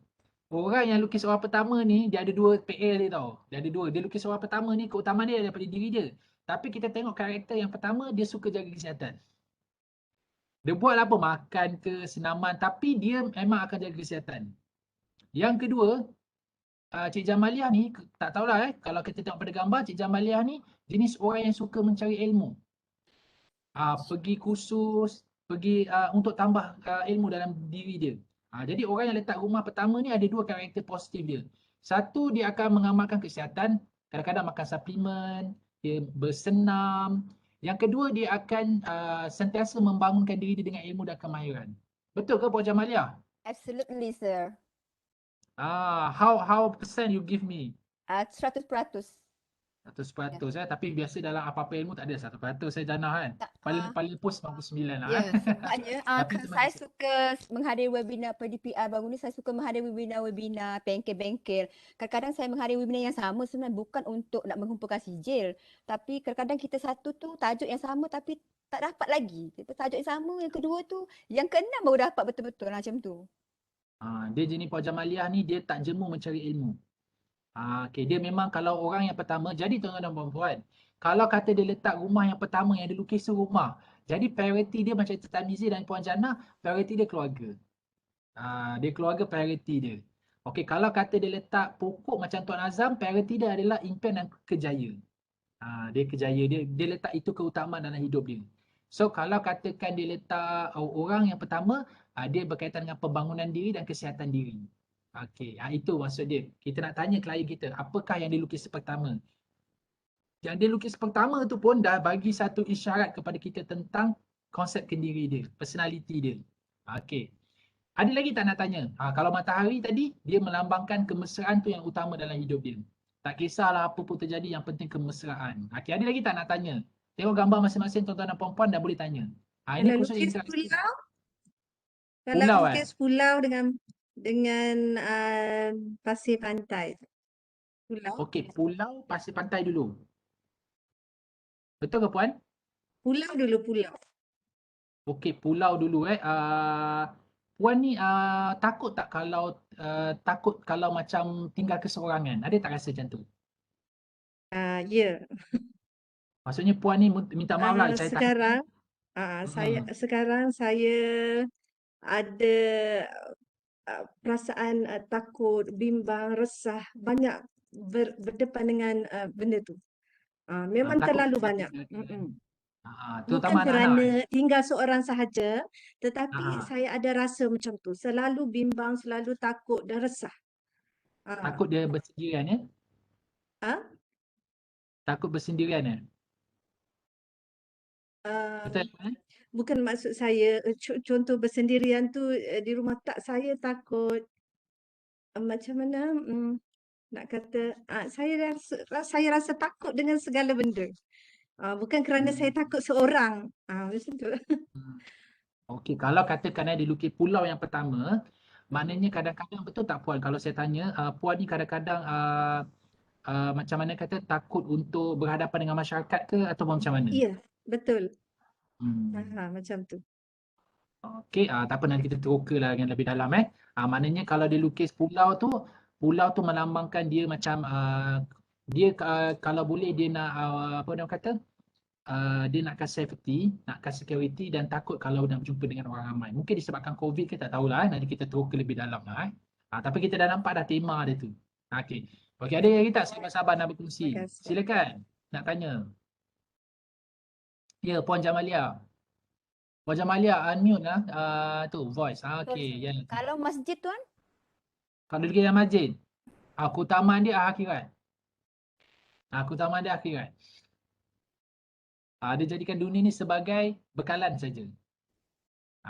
Orang yang lukis orang pertama ni, dia ada dua PL dia tau. Dia ada dua. Dia lukis orang pertama ni, keutamaan dia daripada diri dia. Tapi kita tengok karakter yang pertama, dia suka jaga kesihatan. Dia buat apa? Makan ke, senaman. Tapi dia memang akan jaga kesihatan. Yang kedua, Cik Jamaliah ni, tak tahulah kalau kita tengok pada gambar, Cik Jamaliah ni jenis orang yang suka mencari ilmu. Pergi kursus, pergi untuk tambah ilmu dalam diri dia. Jadi orang yang letak rumah pertama ni ada dua karakter positif dia. Satu, dia akan mengamalkan kesihatan, kadang-kadang makan suplemen, dia bersenam. Yang kedua, dia akan sentiasa membangunkan diri dia dengan ilmu dan kemahiran. Betul ke Puan Jamaliah? Absolutely, sir. How percent you give me? 100%. 100% tapi biasa dalam apa-apa ilmu tak ada 100 saya Jana kan. Tak, Paling post 99 lah Ya, sebabnya Tapi saya suka menghadiri webinar PDPR baru ni, saya suka menghadiri webinar bengkel-bengkel. Kadang-kadang saya menghadiri webinar yang sama sebenarnya bukan untuk nak mengumpulkan sijil, tapi kadang-kadang kita satu tu tajuk yang sama tapi tak dapat lagi. Kita tajuk yang sama, yang kedua tu, yang keenam baru dapat betul-betul macam tu. Dia jenis Puan Jamaliah ni dia tak jemu mencari ilmu. Okay, dia memang kalau orang yang pertama, jadi tuan-tuan dan puan-puan, kalau kata dia letak rumah yang pertama yang dia lukis tu rumah, jadi priority dia macam Cik Tamizi dan Puan Jana, priority dia keluarga. Dia keluarga priority dia. Okey, kalau kata dia letak pokok macam Tuan Azam, priority dia adalah impian dan kejaya. Dia kejaya, dia letak itu keutamaan dalam hidup dia. So kalau katakan dia letak orang yang pertama, dia berkaitan dengan pembangunan diri dan kesihatan diri. Okey, itu maksud dia. Kita nak tanya klien kita, apakah yang dilukis pertama? Yang dilukis pertama tu pun dah bagi satu isyarat kepada kita tentang konsep kendiri dia, personality dia. Okey. Ada lagi tak nak tanya? Kalau matahari tadi, dia melambangkan kemesraan tu yang utama dalam hidup dia. Tak kisahlah apa pun terjadi, yang penting kemesraan. Okey, ada lagi tak nak tanya? Tengok gambar masing-masing tuan-tuan dan puan-puan dah boleh tanya. Ini Kalau khusus lukis interaksi. pulau, Pulau, kalau lukis pulau dengan pasir pantai. Pulau. Okey, pulau pasir pantai dulu. Betul ke puan? Pulau dulu, pulau. Okey, pulau dulu puan ni takut tak kalau macam tinggal keseorangan? Ada tak rasa macam tu? Ya. Maksudnya puan ni minta maaf lah saya Sekarang, sekarang saya ada perasaan takut, bimbang, resah, banyak berdepan dengan benda tu. Memang takut terlalu kehilangan banyak. keseorangan. Bukan Terutama kerana anak-anak. tinggal seorang sahaja, tetapi Aha. saya ada rasa macam tu. Selalu bimbang, selalu takut dan resah. Takut dia bersendirian ya? Takut bersendirian ya? Betul ya? Bukan maksud saya, contoh bersendirian tu di rumah tak, saya takut macam mana nak kata, saya rasa takut dengan segala benda. Bukan kerana saya takut seorang. Macam tu. Okey, kalau katakan dia lukis pulau yang pertama, maknanya kadang-kadang betul tak puan kalau saya tanya, puan ni kadang-kadang macam mana kata takut untuk berhadapan dengan masyarakat ke atau macam mana? Ya, betul. Hmm. Macam tu. Okey, tak apa nanti kita teroka lah dengan lebih dalam Maknanya kalau dia lukis pulau tu, pulau tu melambangkan dia macam dia kalau boleh dia nak apa orang kata dia nakkan safety, nakkan security dan takut kalau nak berjumpa dengan orang ramai. Mungkin disebabkan COVID ke tak tahulah, nanti kita terus ke lebih dalam lah. Tapi kita dah nampak dah tema dia tu. Okey. Okey, ada lagi tak sahabat-sahabat nak berkongsi? Terima kasih. Silakan nak tanya. Ya, Puan Jamalia. Puan Jamalia unmute lah tu voice. Okey, ya. Kalau masjid tuan? Kalau dia dalam masjid, keutamaan dia akhirat. Keutamaan dia akhirat. Dia jadikan dunia ni sebagai bekalan saja.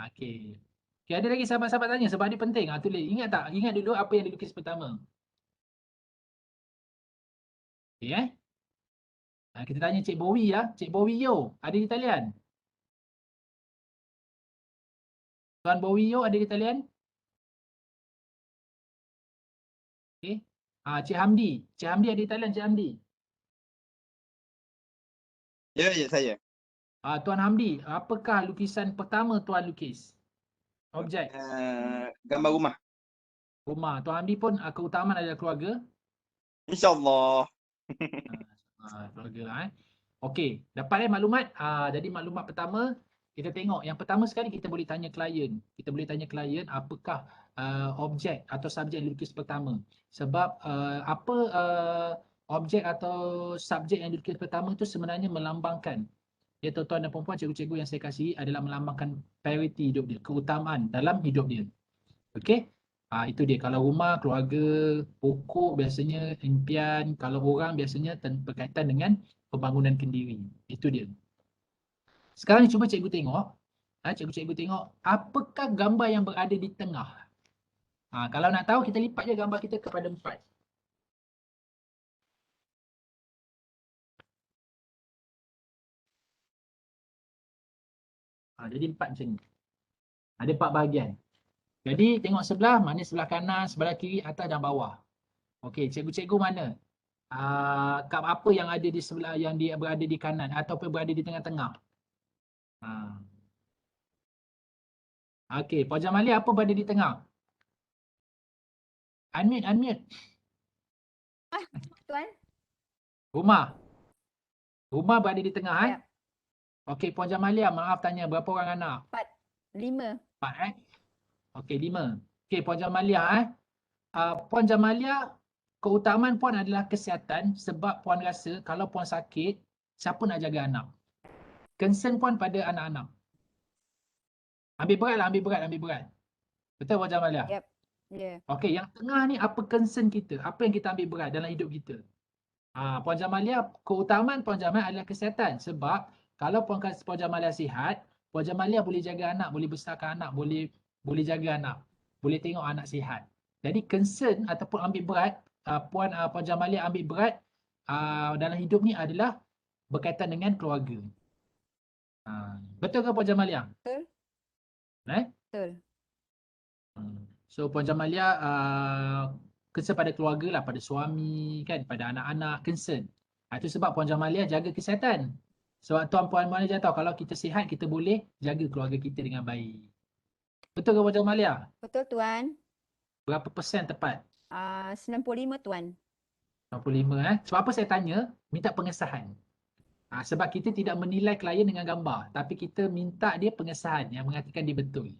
Okey. Okey, ada lagi sahabat-sahabat tanya sebab dia penting. Tulis. Ingat tak? Ingat dulu apa yang dilukis pertama. Okey kita tanya Cik Bowie lah. Cik Bowie yo, ada di talian? Tuan Bowie yo ada di talian? Okey. Cik Hamdi. Cik Hamdi ada di talian, Cik Hamdi? Ya, saya. Tuan Hamdi, apakah lukisan pertama tuan lukis? Objek. Gambar rumah. Rumah. Tuan Hamdi pun keutamaan adalah keluarga. InsyaAllah. Keluarga lah. Okey, dapat maklumat. Jadi maklumat pertama, kita tengok. Yang pertama sekali kita boleh tanya klien. Kita boleh tanya klien apakah objek atau subjek yang dilukis pertama. Sebab objek atau subjek yang dilukis pertama itu sebenarnya melambangkan. Ya, tuan-tuan dan puan-puan, cikgu-cikgu yang saya kasih adalah melambangkan priority hidup dia, keutamaan dalam hidup dia. Okey? Itu dia. Kalau rumah, keluarga, pokok biasanya impian. Kalau orang biasanya berkaitan dengan pembangunan kendiri. Itu dia. Sekarang cuba cikgu tengok. Cikgu-cikgu tengok apakah gambar yang berada di tengah. Kalau nak tahu, kita lipat je gambar kita kepada 4. Jadi 4 macam ni. Ada 4 bahagian. Jadi tengok sebelah, mana sebelah kanan, sebelah kiri, atas dan bawah. Okey, cikgu-cikgu mana? Apa yang ada di sebelah, yang dia berada di kanan ataupun berada di tengah-tengah? Okey, Puan Jamalia apa berada di tengah? Unmute. Tuan? Rumah. Rumah berada di tengah Ya. Okey, Puan Jamalia, maaf tanya berapa orang anak? 5. 4 Okey, 5. Okey, Puan Jamalia Puan Jamalia, keutamaan puan adalah kesihatan sebab puan rasa kalau puan sakit, siapa nak jaga anak? Concern puan pada anak-anak. Ambil berat. Betul Puan Jamalia? Yep. Ya. Okey, yang tengah ni apa concern kita? Apa yang kita ambil berat dalam hidup kita? Puan Jamalia, keutamaan Puan Jamalia adalah kesihatan sebab kalau Puan Jamalia sihat, Puan Jamalia boleh jaga anak, boleh besarkan anak, boleh jaga anak, boleh tengok anak sihat. Jadi concern ataupun ambil berat, Puan Jamalia ambil berat dalam hidup ni adalah berkaitan dengan keluarga. Betul ke Puan Jamalia? Betul. Betul. So Puan Jamalia concern pada keluarga lah, pada suami kan, pada anak-anak, concern. Itu sebab Puan Jamalia jaga kesihatan. Sebab tuan-puan Jamalia tahu kalau kita sihat, kita boleh jaga keluarga kita dengan baik. Betul ke Puan Jamalia? Betul tuan. Berapa persen tepat? 95 tuan. 95 Sebab apa saya tanya? Minta pengesahan. Sebab kita tidak menilai klien dengan gambar, tapi kita minta dia pengesahan yang mengatakan dia betul.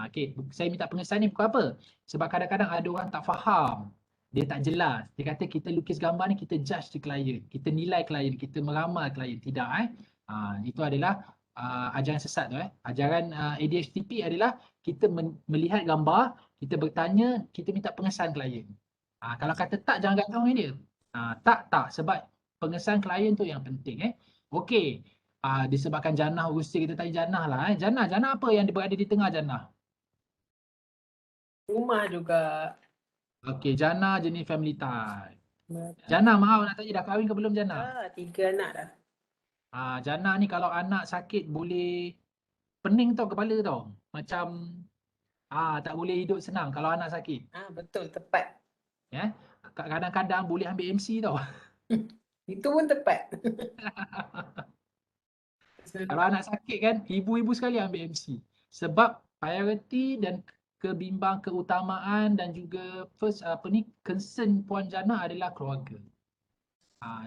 Okey, saya minta pengesahan ni bukan apa? Sebab kadang-kadang ada orang tak faham. Dia tak jelas. Dia kata kita lukis gambar ni, kita judge di klien. Kita nilai klien, kita meramal klien. Tidak itu adalah ajaran sesat tu Ajaran ADHTP adalah kita melihat gambar, kita bertanya, kita minta pengesahan klien. Kalau kata tak, jangan gantung dengan dia. Tak. Sebab pengesahan klien tu yang penting. Okey. Disebabkan Jannah usia, kita tanya Jannah lah. Jannah apa yang berada di tengah Jannah? Rumah juga. Okey, Jannah jenis family time. Jannah, maaf nak tanya, dah kahwin ke belum Jannah? 3 anak dah. Jannah ni kalau anak sakit boleh pening tau kepala tau. Macam tak boleh hidup senang kalau anak sakit. Betul, tepat. Kadang-kadang boleh ambil MC tau. Itu pun tepat. Kalau anak sakit kan, ibu-ibu sekali ambil MC. Sebab priority dan kebimbang keutamaan dan juga concern Puan Jana adalah keluarga.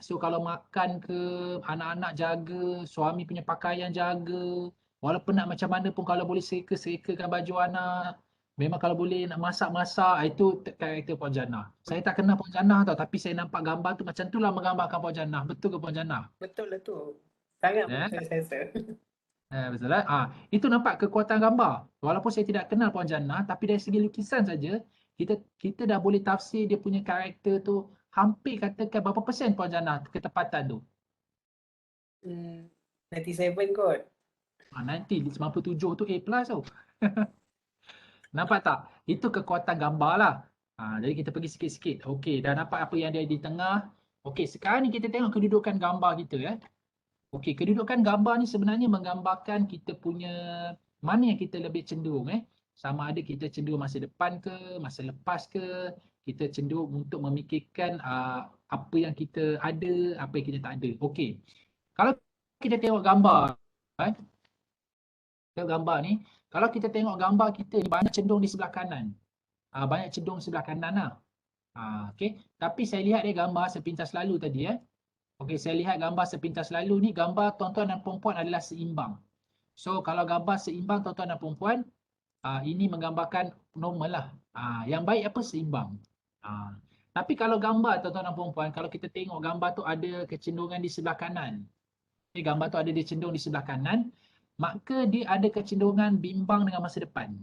So kalau makan ke, anak-anak jaga, suami punya pakaian jaga, walaupun nak macam mana pun kalau boleh serika-serikakan baju anak, memang kalau boleh nak masak-masak, itu karakter Puan Jana. Saya tak kenal Puan Jana tau, tapi saya nampak gambar tu macam tu lah menggambarkan Puan Jana. Betul ke Puan Jana? Betul lah tu. Sangat Eh? betul saya rasa. Betul lah. Itu nampak kekuatan gambar. Walaupun saya tidak kenal Puan Jana, tapi dari segi lukisan saja, kita dah boleh tafsir dia punya karakter tu hampir katakan berapa persen Puan Jana ketepatan tu? 97 kot. Nanti 97 tu A+ tau. Nampak tak? Itu kekuatan gambar lah. Jadi kita pergi sikit-sikit. Okey, dah nampak apa yang ada di tengah. Okey, sekarang ni kita tengok kedudukan gambar kita ya. Okey, kedudukan gambar ni sebenarnya menggambarkan kita punya mana yang kita lebih cenderung Sama ada kita cenderung masa depan ke, masa lepas ke, kita cenderung untuk memikirkan apa yang kita ada, apa yang kita tak ada. Okey. Kalau kita tengok gambar gambar ni, kalau kita tengok gambar kita ni banyak cenderung di sebelah kanan. Banyak cenderung sebelah kanan lah. Okey, tapi saya lihat dia gambar sepintas lalu tadi Okey, saya lihat gambar sepintas lalu ni, gambar tuan-tuan dan puan-puan adalah seimbang. So kalau gambar seimbang tuan-tuan dan puan-puan, ini menggambarkan normal lah. Yang baik apa? Seimbang. Tapi kalau gambar tuan-tuan dan puan-puan, kalau kita tengok gambar tu ada kecenderungan di sebelah kanan. Gambar tu ada dia cenderung di sebelah kanan, maka dia ada kecenderungan bimbang dengan masa depan.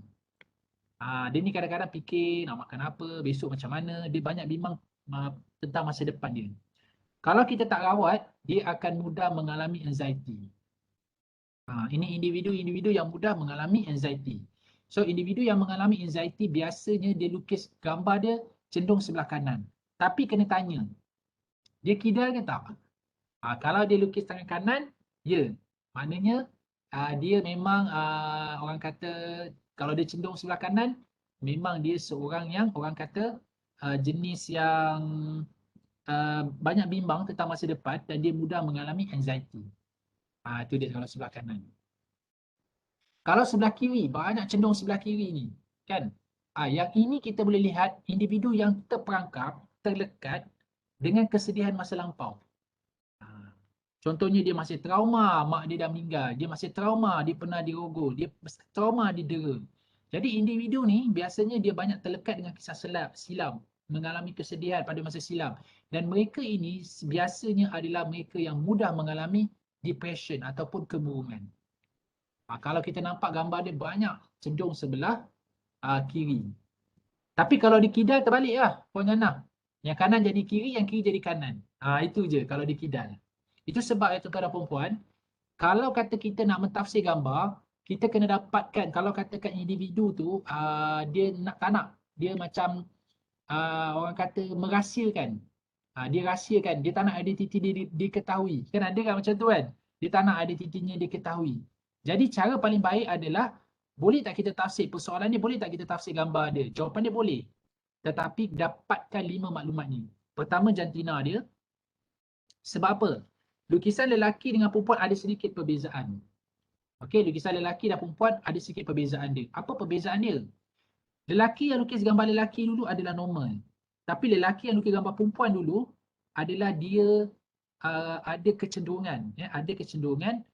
Dia ni kadang-kadang fikir nak makan apa, besok macam mana, dia banyak bimbang tentang masa depan dia. Kalau kita tak rawat, dia akan mudah mengalami anxiety. Ini individu-individu yang mudah mengalami anxiety. So individu yang mengalami anxiety biasanya dia lukis gambar dia cenderung sebelah kanan. Tapi kena tanya, dia kidal ke tak? Kalau dia lukis tangan kanan, ya. Maknanya dia memang orang kata kalau dia cenderung sebelah kanan, memang dia seorang yang orang kata jenis yang banyak bimbang tentang masa depan dan dia mudah mengalami anxiety. Itu dia kalau sebelah kanan. Kalau sebelah kiri, banyak cenderung sebelah kiri ni. Kan? Yang ini kita boleh lihat individu yang terperangkap, terlekat dengan kesedihan masa lampau. Contohnya dia masih trauma, mak dia dah meninggal. Dia masih trauma, dia pernah dirogol. Dia trauma, didera. Jadi individu ni biasanya dia banyak terlekat dengan kisah silam. Mengalami kesedihan pada masa silam. Dan mereka ini biasanya adalah mereka yang mudah mengalami depression ataupun kemurungan. Kalau kita nampak gambar dia banyak cenderung sebelah kiri. Tapi kalau dikidal terbalik lah Puan Jana. Yang kanan jadi kiri, yang kiri jadi kanan. Itu je kalau dikidal. Itu sebab tuan-tuan dan puan-puan, kalau kata kita nak mentafsir gambar, kita kena dapatkan, kalau katakan individu tu, dia tak nak, dia macam orang kata merahsiakan. Dia rahsiakan, dia tak nak identiti dia diketahui. Kan ada kan macam tu kan? Dia tak nak identitinya diketahui. Jadi cara paling baik adalah, boleh tak kita tafsir persoalan ni, boleh tak kita tafsir gambar dia? Jawapan dia boleh. Tetapi dapatkan 5 maklumat ni. Pertama, jantina dia. Sebab apa? Lukisan lelaki dengan perempuan ada sedikit perbezaan. Okey, lukisan lelaki dan perempuan ada sedikit perbezaan dia. Apa perbezaan dia? Lelaki yang lukis gambar lelaki dulu adalah normal. Tapi lelaki yang lukis gambar perempuan dulu adalah dia ada kecenderungan. Ada kecenderungan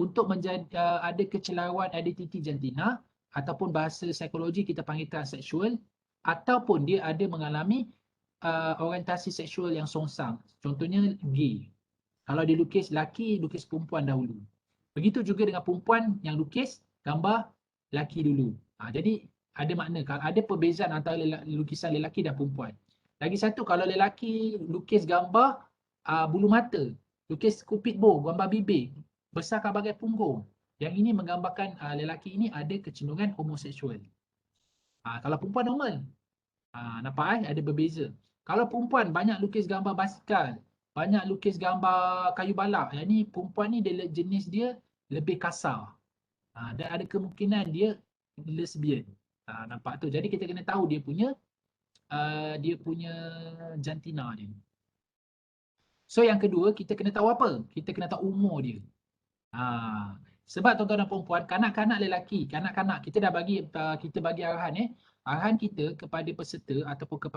untuk menjadi ada kecelaruan identiti jantina ataupun bahasa psikologi kita panggil transseksual, ataupun dia ada mengalami orientasi seksual yang songsang. Contohnya gay. Kalau dia lukis lelaki, lukis perempuan dahulu. Begitu juga dengan perempuan yang lukis gambar lelaki dulu. Jadi ada makna, kalau ada perbezaan antara lukisan lelaki dan perempuan. Lagi satu, kalau lelaki lukis gambar bulu mata, lukis kupit bow, gambar bibir, besarkan bagai punggung. Yang ini menggambarkan lelaki ini ada kecenderungan homoseksual. Kalau perempuan normal. Nampak ada berbeza. Kalau perempuan banyak lukis gambar basikal, banyak lukis gambar kayu balak, yang ni perempuan ni dia, jenis dia lebih kasar. Dan ada kemungkinan dia lesbian. Nampak tu. Jadi kita kena tahu dia punya jantina dia. So yang kedua, kita kena tahu apa? Kita kena tahu umur dia. Sebab tuan-tuan dan perempuan, kanak-kanak lelaki, kanak-kanak kita dah bagi kita bagi arahan arahan kita kepada peserta ataupun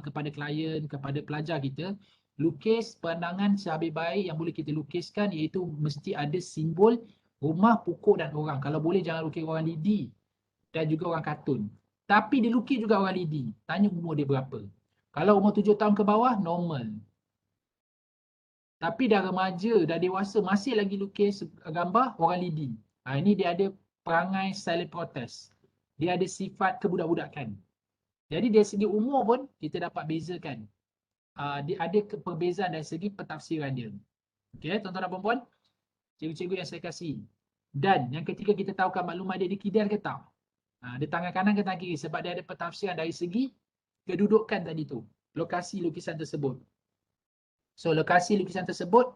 kepada klien, kepada pelajar kita, lukis pemandangan sehabis baik yang boleh kita lukiskan iaitu mesti ada simbol rumah, pokok dan orang. Kalau boleh jangan lukis orang lidi dan juga orang kartun. Tapi dia lukis juga orang lidi. Tanya umur dia berapa. Kalau umur 7 tahun ke bawah, normal. Tapi dah remaja, dah dewasa, masih lagi lukis gambar orang lidi. Ini dia ada perangai silent protest. Dia ada sifat kebudak-budakan. Jadi dari segi umur pun kita dapat bezakan. Dia ada perbezaan dari segi pentafsiran dia. Okey, tuan-tuan dan puan-puan, cikgu-cikgu yang saya kasih. Dan yang ketiga, kita tahukan maklumat dia di kidal ke tak. Dia tangan kanan ke tangan kiri sebab dia ada pentafsiran dari segi kedudukan tadi tu. Lokasi lukisan tersebut. So lokasi lukisan tersebut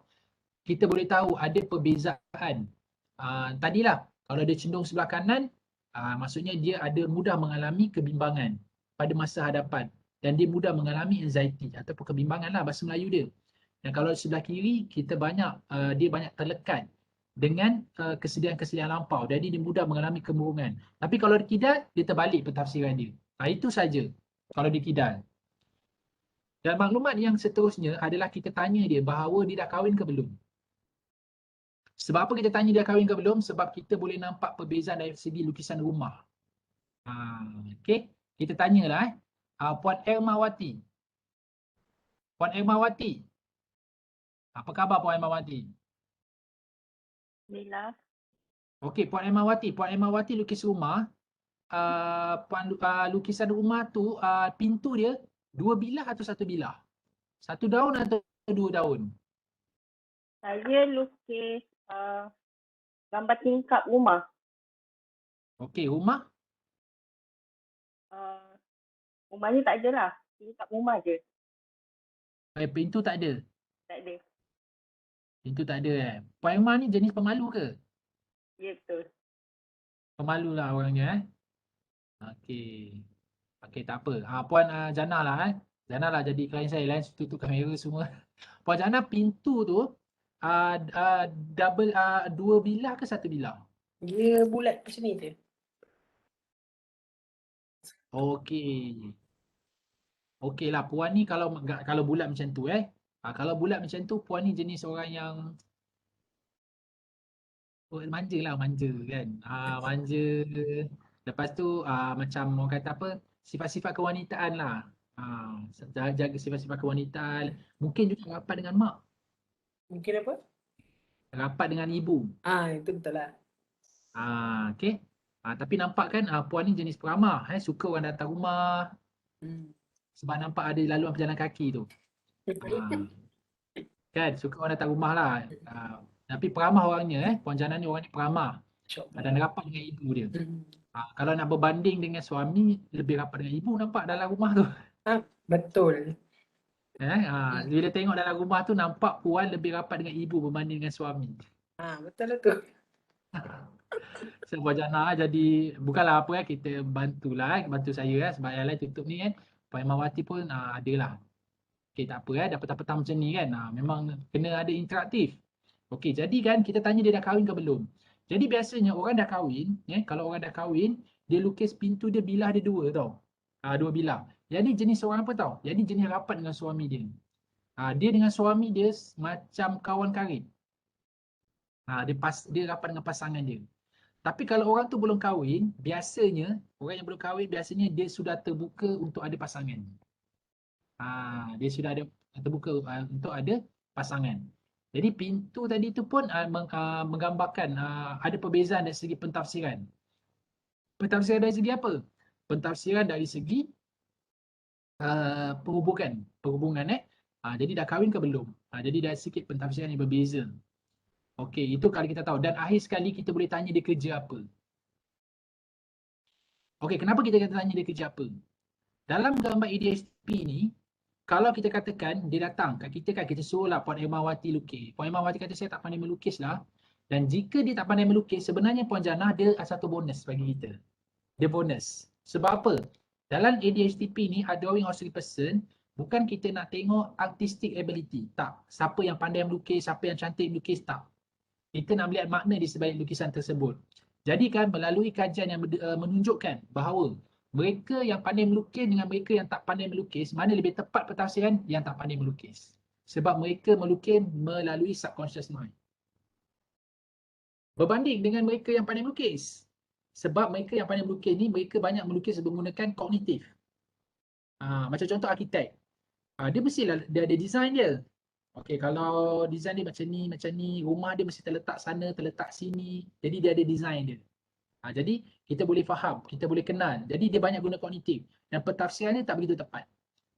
kita boleh tahu ada perbezaan. Tadilah kalau dia cenderung sebelah kanan, maksudnya dia ada mudah mengalami kebimbangan pada masa hadapan dan dia mudah mengalami anxiety ataupun kebimbangan lah bahasa Melayu dia. Dan kalau sebelah kiri kita dia banyak terlekat dengan kesedihan-kesedihan lampau, jadi dia mudah mengalami kemurungan. Tapi kalau di kidal dia terbalik pentafsiran dia. Itu saja kalau di kidal. Dan maklumat yang seterusnya adalah kita tanya dia bahawa dia dah kahwin ke belum. Sebab apa kita tanya dia kahwin ke belum? Sebab kita boleh nampak perbezaan dari segi lukisan rumah. Okey, kita tanyalah Puan Ermawati. Puan Ermawati. Apa khabar Puan Ermawati? Alhamdulillah. Okey, Puan Ermawati. Puan Ermawati lukis rumah. Lukisan rumah tu pintu dia 2 bilah atau 1 bilah? 1 daun atau 2 daun? Saya lukis gambar tingkap rumah. Okey, rumah? Rumah ni tak ada lah. Tingkap rumah je. Pintu tak ada? Tak ada. Pintu tak ada Puan Irma ni jenis pemalu ke? Ya, betul. Pemalu lah orangnya Okey. Okey, tak apa. Puan Jana lah Jana lah jadi klien saya lah, tutup kamera semua. Puan Jana, pintu tu double 2 bilah ke 1 bilah? Dia bulat macam ni tu. Okey. Okey lah, puan ni kalau bulat macam tu kalau bulat macam tu, puan ni jenis orang yang manja lah, manja kan. Manja. Lepas tu macam orang kata apa, sifat-sifat kewanitaan lah. Jaga sifat-sifat kewanitaan. Mungkin juga rapat dengan mak. Mungkin apa? Rapat dengan ibu. Itu betul lah. Okey. Tapi nampak kan puan ni jenis peramah. Suka orang datang rumah. Sebab nampak ada laluan pejalan kaki tu. Kan, suka orang datang rumah lah. Tapi peramah orangnya Puan Jana ni orangnya peramah. Dan rapat dengan ibu dia. Kalau nak berbanding dengan suami, lebih rapat dengan ibu nampak dalam rumah tu. Betul. Bila tengok dalam rumah tu nampak puan lebih rapat dengan ibu berbanding dengan suami. Betul lah tu. So Puan Jana jadi bukanlah apa kita bantu saya sebab yang lain tutup ni kan. Puan Ermawati pun adalah. Okey, tak apa dapat petang macam ni kan. Memang kena ada interaktif. Okey, jadi kan kita tanya dia dah kahwin ke belum. Jadi biasanya orang dah kahwin, kalau orang dah kahwin, dia lukis pintu dia bilah dia 2 tau. 2 bilah. Jadi jenis orang apa tau? Jadi jenis rapat dengan suami dia. Dia dengan suami dia macam kawan karib. Dia rapat dengan pasangan dia. Tapi kalau orang tu belum kahwin, biasanya orang yang belum kahwin biasanya dia sudah terbuka untuk ada pasangan. Dia sudah ada terbuka untuk ada pasangan. Jadi pintu tadi tu pun menggambarkan ada perbezaan dari segi pentafsiran. Pentafsiran dari segi apa? Pentafsiran dari segi perhubungan. Jadi dah kahwin ke belum? Jadi dah sikit pentafsiran yang berbeza. Okey, itu kalau kita tahu. Dan akhir sekali kita boleh tanya dia kerja apa. Okey, kenapa kita kata tanya dia kerja apa? Dalam gambar ADHP ni, kalau kita katakan dia datang kat kita kan, kita suruhlah Puan Ermawati lukis. Puan Ermawati kata saya tak pandai melukis lah. Dan jika dia tak pandai melukis, sebenarnya Puan Jana dia satu bonus bagi kita. Dia bonus. Sebab apa? Dalam ADHP ni, drawing auxiliary person, bukan kita nak tengok artistic ability. Tak. Siapa yang pandai melukis, siapa yang cantik melukis, tak. Kita nak melihat makna di sebalik lukisan tersebut. Jadi kan melalui kajian yang menunjukkan bahawa mereka yang pandai melukis dengan mereka yang tak pandai melukis, mana lebih tepat pentafsiran yang tak pandai melukis. Sebab mereka melukis melalui subconscious mind. Berbanding dengan mereka yang pandai melukis. Sebab mereka yang pandai melukis ni, mereka banyak melukis menggunakan kognitif. Macam contoh arkitek. Dia mestilah dia ada design dia. Okey, kalau design dia macam ni, rumah dia mesti terletak sana, terletak sini. Jadi dia ada design dia. Jadi kita boleh faham, kita boleh kenal. Jadi dia banyak guna kognitif. Dan pentafsiran dia tak begitu tepat.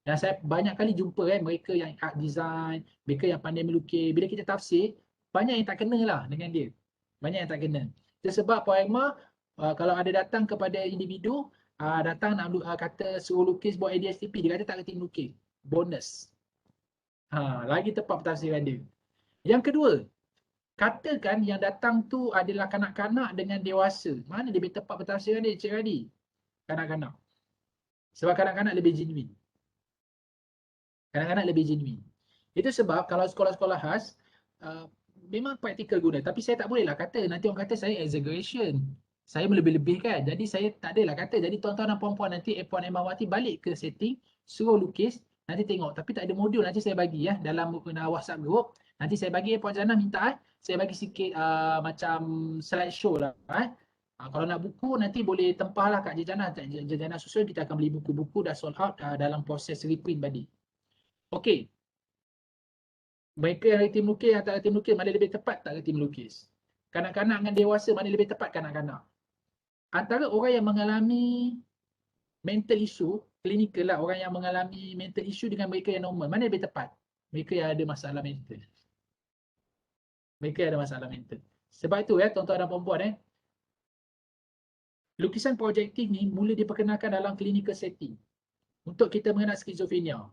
Dan saya banyak kali jumpa mereka yang art design, mereka yang pandai melukis. Bila kita tafsir, banyak yang tak kena lah dengan dia. Banyak yang tak kena. Itu sebab Puan Emma, kalau ada datang kepada individu, datang nak kata suruh lukis buat ADSTP, dia kata tak kerti melukis. Bonus. Lagi tepat pentafsiran dia. Yang kedua, katakan yang datang tu adalah kanak-kanak dengan dewasa. Mana lebih tepat pentafsiran dia, Cik Radi? Kanak-kanak. Sebab kanak-kanak lebih genuine. Kanak-kanak lebih genuine. Itu sebab kalau sekolah-sekolah khas, memang praktikal guna. Tapi saya tak bolehlah kata, nanti orang kata saya exaggeration. Saya melebih-lebihkan. Jadi saya tak adalah kata. Jadi tuan-tuan dan puan-puan nanti Puan Emawati balik ke setting, suruh lukis, nanti tengok. Tapi tak ada modul, nanti saya bagi dalam WhatsApp group. Nanti saya bagi Puan Jana minta saya bagi sikit macam slideshow lah. Kalau nak buku nanti boleh tempahlah kat Jana. Jana susun, kita akan beli buku-buku dah sold out dalam proses reprint tadi. Okey. Mereka yang reti melukis, yang tak reti melukis, mana lebih tepat tak reti melukis? Kanak-kanak dengan dewasa, mana lebih tepat kanak-kanak? Antara orang yang mengalami mental issue, klinikal lah, orang yang mengalami mental issue dengan mereka yang normal, mana lebih tepat? Mereka yang ada masalah mental. Mereka yang ada masalah mental. Sebab itu tuan-tuan dan puan-puan lukisan projektif ni mula diperkenalkan dalam clinical setting untuk kita mengenal skizofrenia.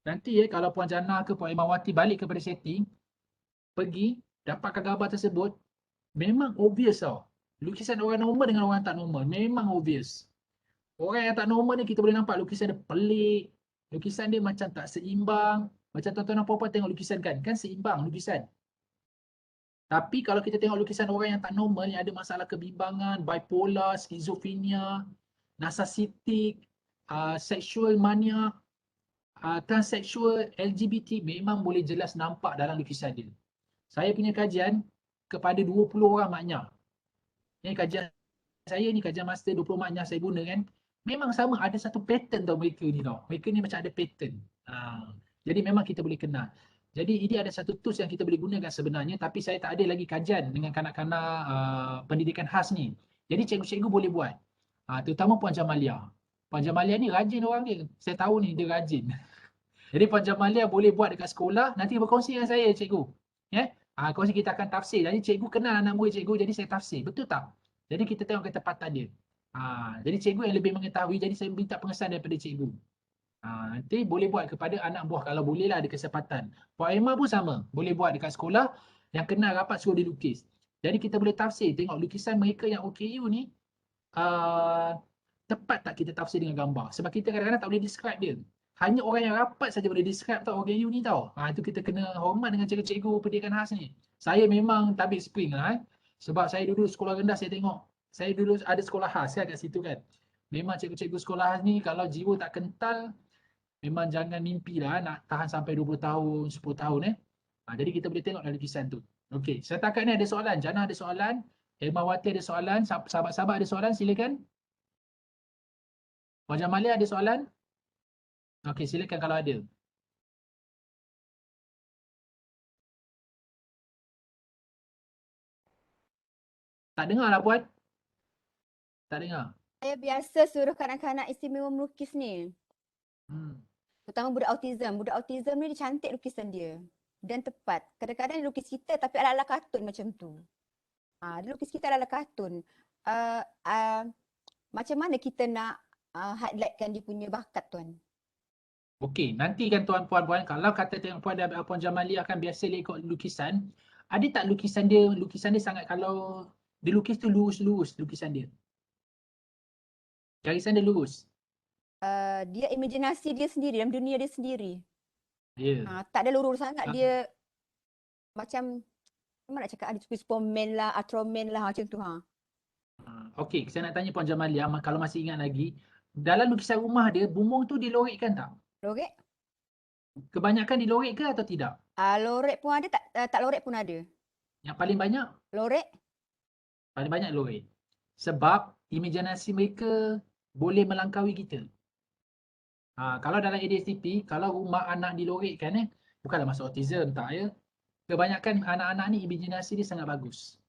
Nanti kalau Puan Jana ke Puan Emawati balik kepada setting, pergi, dapatkan gambar tersebut, memang obvious tau. Lukisan orang normal dengan orang tak normal, memang obvious. Orang yang tak normal ni kita boleh nampak lukisan dia pelik, lukisan dia macam tak seimbang. Macam tuan-tuan dan puan-puan tengok lukisan kan seimbang lukisan. Tapi kalau kita tengok lukisan orang yang tak normal, yang ada masalah kebimbangan, bipolar, skizofrenia, narcissistic, sexual mania, transsexual, LGBT, memang boleh jelas nampak dalam lukisan dia. Saya punya kajian kepada 20 orang maknya. Ini kajian saya ni, kajian master 20 maknya saya guna kan. Memang sama, ada satu pattern tau mereka ni tau. Mereka ni macam ada pattern. Jadi memang kita boleh kenal. Jadi ini ada satu tools yang kita boleh gunakan sebenarnya, tapi saya tak ada lagi kajian dengan kanak-kanak pendidikan khas ni. Jadi cikgu-cikgu boleh buat. Terutama Puan Jamalia. Puan Jamalia ni rajin orang dia. Saya tahu ni dia rajin. Jadi Puan Jamalia boleh buat dekat sekolah, nanti berkongsi dengan saya cikgu. Kongsi kita akan tafsir. Jadi cikgu kenal anak murid cikgu, jadi saya tafsir. Betul tak? Jadi kita tengok ketepatan dia. Jadi cikgu yang lebih mengetahui, jadi saya minta pengesahan daripada cikgu. Nanti boleh buat kepada anak buah kalau bolehlah ada kesempatan. Puan Emma pun sama, boleh buat dekat sekolah, yang kenal rapat suruh dia lukis. Jadi kita boleh tafsir, tengok lukisan mereka yang OKU ni tepat tak kita tafsir dengan gambar. Sebab kita kadang-kadang tak boleh describe dia. Hanya orang yang rapat saja boleh describe tau OKU ni tau. Itu kita kena hormat dengan cikgu-cikgu pendidikan khas ni. Saya memang tabik spring lah. Sebab saya dulu sekolah rendah saya tengok. Saya dulu ada sekolah khas kat situ kan. Memang cikgu-cikgu sekolah khas ni kalau jiwa tak kental, memang jangan mimpi lah nak tahan sampai 20 tahun, 10 tahun Jadi kita boleh tengok dalam lukisan tu. Okey, setakat ni ada soalan. Jana ada soalan. Emawati ada soalan. Sahabat-sahabat ada soalan, silakan. Puan Jamalia ada soalan? Okey, silakan kalau ada. Tak dengar lah Puan. Tak dengar. Saya biasa suruh kanak-kanak istimewa melukis ni. Terutama budak autism. Budak autism ni dia cantik lukisan dia. Dan tepat. Kadang-kadang dia lukis kita tapi ala-ala kartun macam tu. Dia lukis kita ala-ala kartun. Macam mana kita nak highlightkan dia punya bakat tuan? Okey, nanti kan tuan-puan, kalau kata tengok Puan Jamalia akan biasa ikut lukisan, ada tak lukisan dia sangat kalau dia lukis tu lurus-lurus lukisan dia? Garisan dia lurus? Dia imajinasi dia sendiri, dalam dunia dia sendiri. Ya. Tak ada lurus sangat, dia macam nak cakap ada Superman lah, Ultraman lah macam tu ha. Okey, saya nak tanya Puan Jamalia, kalau masih ingat lagi, dalam lukisan rumah dia, bumbung tu dilorikkan tak? Lorek? Kebanyakan dilorek ke atau tidak? Lorek pun ada, tak lorek pun ada. Yang paling banyak? Lorek? Paling banyak lorek. Sebab imajinasi mereka boleh melangkaui kita. Kalau dalam ADHD, kalau rumah anak dilorikkan bukanlah masuk autism, tak ya. Kebanyakan anak-anak ni imajinasi dia sangat bagus.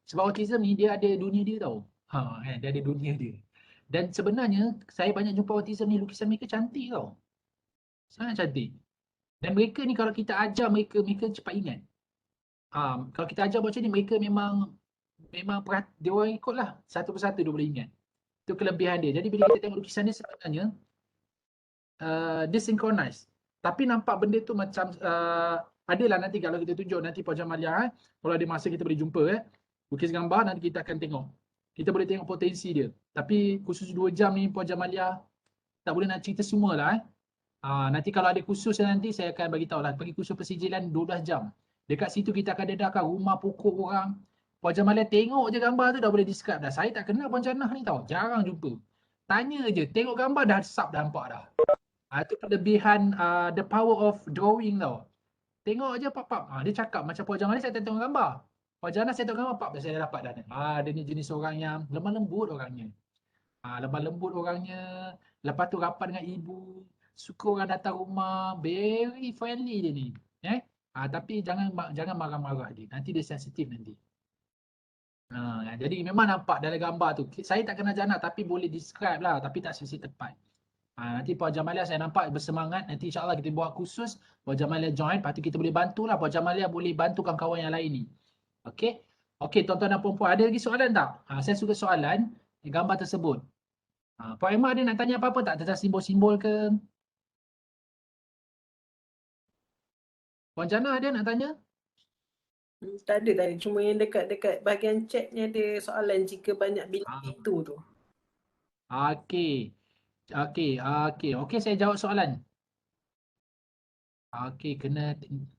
Sebab autism ni dia ada dunia dia tau. Dia ada dunia dia. Dan sebenarnya saya banyak jumpa autism ni, lukisan mereka cantik tau. Sangat cantik. Dan mereka ni kalau kita ajar mereka cepat ingat. Kalau kita ajar macam ni, mereka memang dia orang ikutlah. Satu persatu dia boleh ingat. Itu kelebihan dia. Jadi bila kita tengok lukisan dia sebenarnya, dia synchronize. Tapi nampak benda tu macam, adalah nanti kalau kita tunjuk nanti Puan Jamalia, kalau ada masa kita boleh jumpa lukis gambar, nanti kita akan tengok. Kita boleh tengok potensi dia. Tapi khusus 2 jam ni Puan Jamalia, tak boleh nak cerita semualah. Nanti kalau ada khusus nanti saya akan bagi tahu lah. Pergi khusus persijilan 12 jam. Dekat situ kita akan dedahkan rumah pokok orang. Puan Jamalia tengok je gambar tu dah boleh describe dah. Saya tak kenal Puan Janah ni tau. Jarang jumpa. Tanya je, tengok gambar dah sub dah nampak dah. Itu kelebihan the power of drawing tau. Tengok je pap. Dia cakap macam Puan Jamalia saya tengok gambar. Puan Janah saya tengok gambar pap saya dah dapat dah. Dia ni jenis orang yang lemah lembut orangnya. Lemah lembut orangnya. Lepas tu rapat dengan ibu. Suka orang datang rumah. Very friendly dia ni. Tapi jangan marah-marah dia. Nanti dia sensitif nanti. Jadi memang nampak dalam gambar tu. Saya tak kenal Janah tapi boleh describe lah. Tapi tak sesi tepat. Nanti Puan Jamalia saya nampak bersemangat. Nanti insyaAllah kita buat khusus. Puan Jamalia join. Lepas tu kita boleh bantulah. Puan Jamalia boleh bantu kawan-kawan yang lain ni. Okey. Okey tuan-tuan dan puan-puan. Ada lagi soalan tak? Saya suka soalan gambar tersebut. Puan Emma ada nak tanya apa-apa tak? Tentang simbol-simbol ke? Puan Janah ada nak tanya? Tak ada tadi. Cuma yang dekat bahagian chat ni ada soalan jika banyak bilik pintu tu. Okey. Okey, saya jawab soalan. Okey,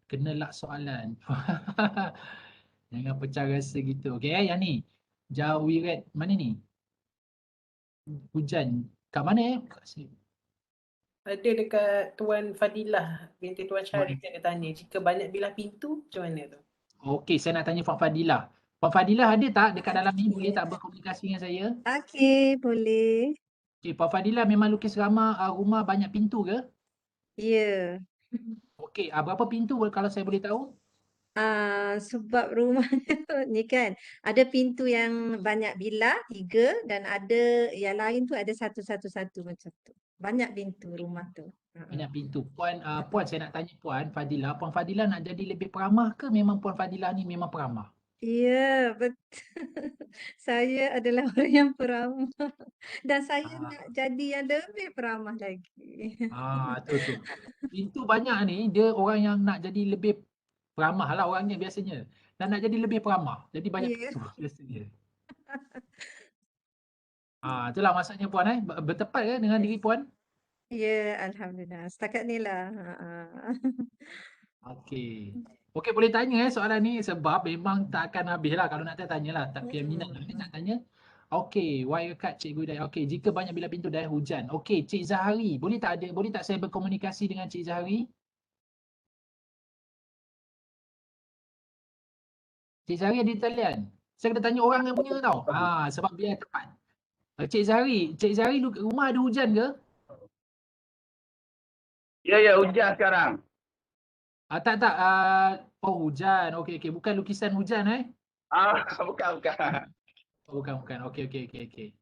kenalah soalan. Jangan pecah rasa gitu. Okey, yang ni. Jawirat mana ni? Hujan. Kat mana Ada dekat Tuan Fadilah binti Tuan Syarif yang dia tanya jika banyak bilah pintu macam mana tu? Okey, saya nak tanya Puan Fadilah. Puan Fadilah ada tak dekat dalam ni? Boleh tak berkomunikasi dengan saya? Okey, boleh. Okey, Puan Fadilah memang lukis rumah banyak pintu ke? Ya. Okey, berapa pintu kalau saya boleh tahu? Sebab rumahnya ni kan ada pintu yang banyak bilah 3 dan ada yang lain tu ada satu macam tu. Banyak pintu rumah tu. Banyak pintu. Puan saya nak tanya Puan Fadilah. Puan Fadilah nak jadi lebih peramah ke memang Puan Fadilah ni memang peramah? Ya, betul. Saya adalah orang yang peramah dan saya nak jadi yang lebih peramah lagi. Tu. Pintu banyak ni dia orang yang nak jadi lebih peramah lah orangnya biasanya. Dan nak jadi lebih peramah. Jadi banyak pintu biasanya. Itulah maksudnya Puan bertepat ke dengan diri Puan? Ya, alhamdulillah. Setakat ni lah. Okey. Okey, boleh tanya soalan ni sebab memang tak akan habis lah kalau nak tanya lah. Tak payah minat lah. Nak tanya. Okey, wildcard Cikgu Hidayah. Okey, jika banyak bilah pintu dan hujan. Okey, Cik Zahari. Boleh tak saya berkomunikasi dengan Cik Zahari? Cik Zahari ada di talian. Saya kena tanya orang yang punya tau. Sebab biar tepat. Cik Zahari rumah ada hujan ke? Ya, hujan sekarang. Tak. Hujan. Okey. Bukan lukisan hujan Bukan. Bukan. Okey. Okey.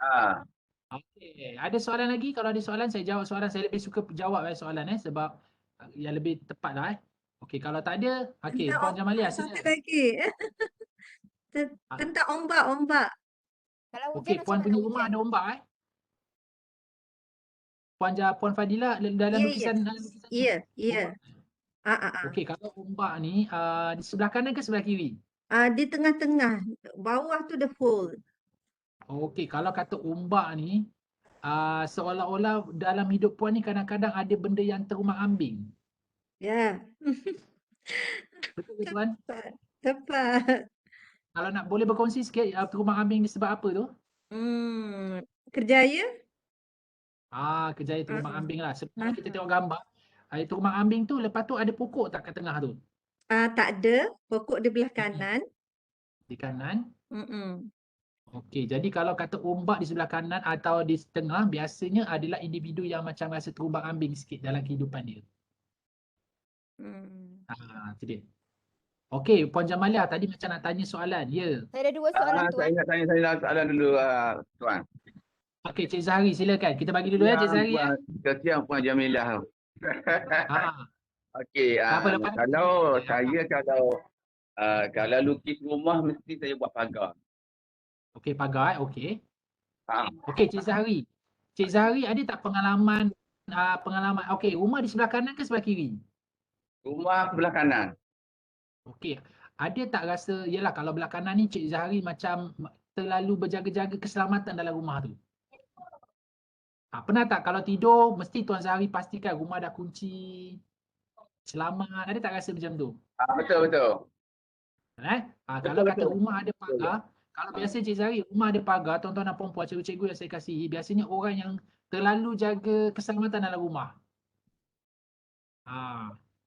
Ada soalan lagi? Kalau ada soalan saya jawab soalan. Saya lebih suka jawab soalan sebab yang lebih tepat lah Okey, kalau tak ada, okey, Puan Jamalia Satu sila. lagi. Tentang ombak. Kalau hujan Okey, Puan macam punya mana rumah hujan? ada ombak Puan Fadilah dalam lukisan Ya. Okey, kalau ombak ni di sebelah kanan ke sebelah kiri? Di tengah-tengah. Bawah tu the hole. Okey, kalau kata ombak ni seolah-olah dalam hidup Puan ni kadang-kadang ada benda yang terumak ambing. Ya. Betul tuan? Tepat. Tepat. Kalau nak boleh berkongsi sikit terumbang ambing ni sebab apa tu? Kerjaya? Kerjaya terumbang Mm-mm. ambing lah. Sebab kalau kita tengok gambar, terumbang ambing tu lepas tu ada pokok tak kat tengah tu? Tak ada. Pokok di belah kanan. Di kanan. Mm-mm. Okey, jadi kalau kata ombak di sebelah kanan atau di tengah, biasanya adalah individu yang macam rasa terumbang ambing sikit dalam kehidupan dia. Itu dia. Okey, Puan Jamalia tadi macam nak tanya soalan. Ya. Saya ada 2 soalan Saya tuan. nak tanya soalan dulu, Tuan. Okey, Cik Zahari silakan. Kita bagi dulu Cik Zahari ya. Kesian Puan Jamilah. Okey, Tak apa, lepas ni kalau kita- saya kalau lukis rumah mesti saya buat pagar. Okey, pagar okey. Ha. Okey, Cik Zahari. Cik Zahari ada tak pengalaman okey, rumah di sebelah kanan ke sebelah kiri? Rumah sebelah kanan. Okey. Ada tak rasa yalah kalau belah kanan ni Cik Zahari macam terlalu berjaga-jaga keselamatan dalam rumah tu? Pernah tak kalau tidur mesti Tuan Zahari pastikan rumah dah kunci, selamat. Ada tak rasa macam tu? Betul. Kalau kata betul. rumah ada pagar, kalau biasa Cik Zahari rumah ada pagar, tuan-tuan dan puan-puan, cikgu-cikgu yang saya kasihi, biasanya orang yang terlalu jaga keselamatan dalam rumah.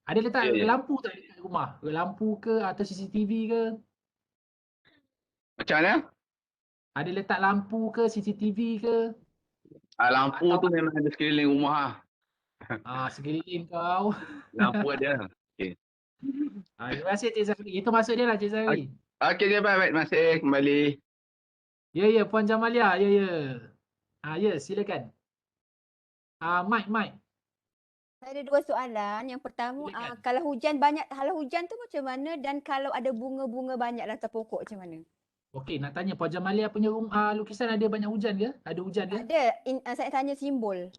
Ada letak Ya. lampu tak dekat rumah? Lampu ke atau CCTV ke? Macam mana? Ada letak lampu ke CCTV ke? Lampu Atau- tu memang ada sekeliling rumah. Sekeliling kau. Lampu ada. Terima kasih Cik Zahari. Itu maksud dia lah Cik Zahari. Okey, baik. Masih kembali. Ya, Puan Jamalia. Ya, silakan. Mike. Saya ada 2 soalan. Yang pertama, Silakan. kalau hujan tu macam mana, dan kalau ada bunga-bunga banyak atas pokok macam mana? Okey, nak tanya Puan Jamalia punya lukisan ada banyak hujan ke? Ada hujan ke? Tak ada. Saya tanya simbol.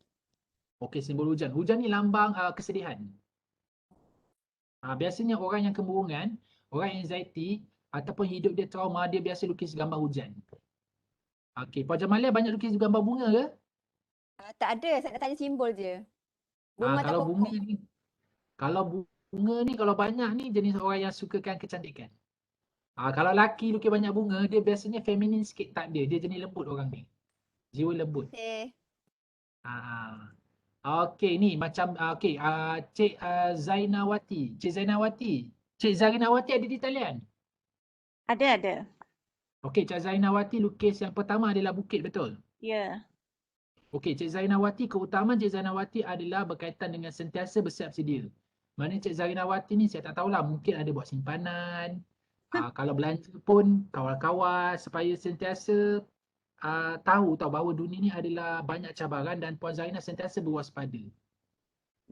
Okey, simbol hujan. Hujan ni lambang kesedihan. Biasanya orang yang kemurungan, orang yang anxiety ataupun hidup dia trauma, dia biasa lukis gambar hujan. Okey, Puan Jamalia banyak lukis gambar bunga ke? Tak ada. Saya nak tanya simbol je. Bunga atas Kalau pokok. bunga ni, kalau banyak ni jenis orang yang sukakan kecantikan. Kalau lelaki lukis banyak bunga, dia biasanya feminin sikit tak dia. Dia jenis lembut orang ni. Jiwa lembut. Okay. Okey, ni macam Cik Zainawati. Cik Zainawati ada di talian? Ada. Okey, Cik Zainawati lukis yang pertama adalah bukit, betul? Ya. Okey, Cik Zainawati, keutamaan Cik Zainawati adalah berkaitan dengan sentiasa bersiap sedia. Maknanya Cik Zainawati ni saya tak tahulah, mungkin ada buat simpanan. Kalau belanja pun kawal-kawal supaya sentiasa tahu bahawa dunia ni adalah banyak cabaran dan Puan Zainah sentiasa berwaspada.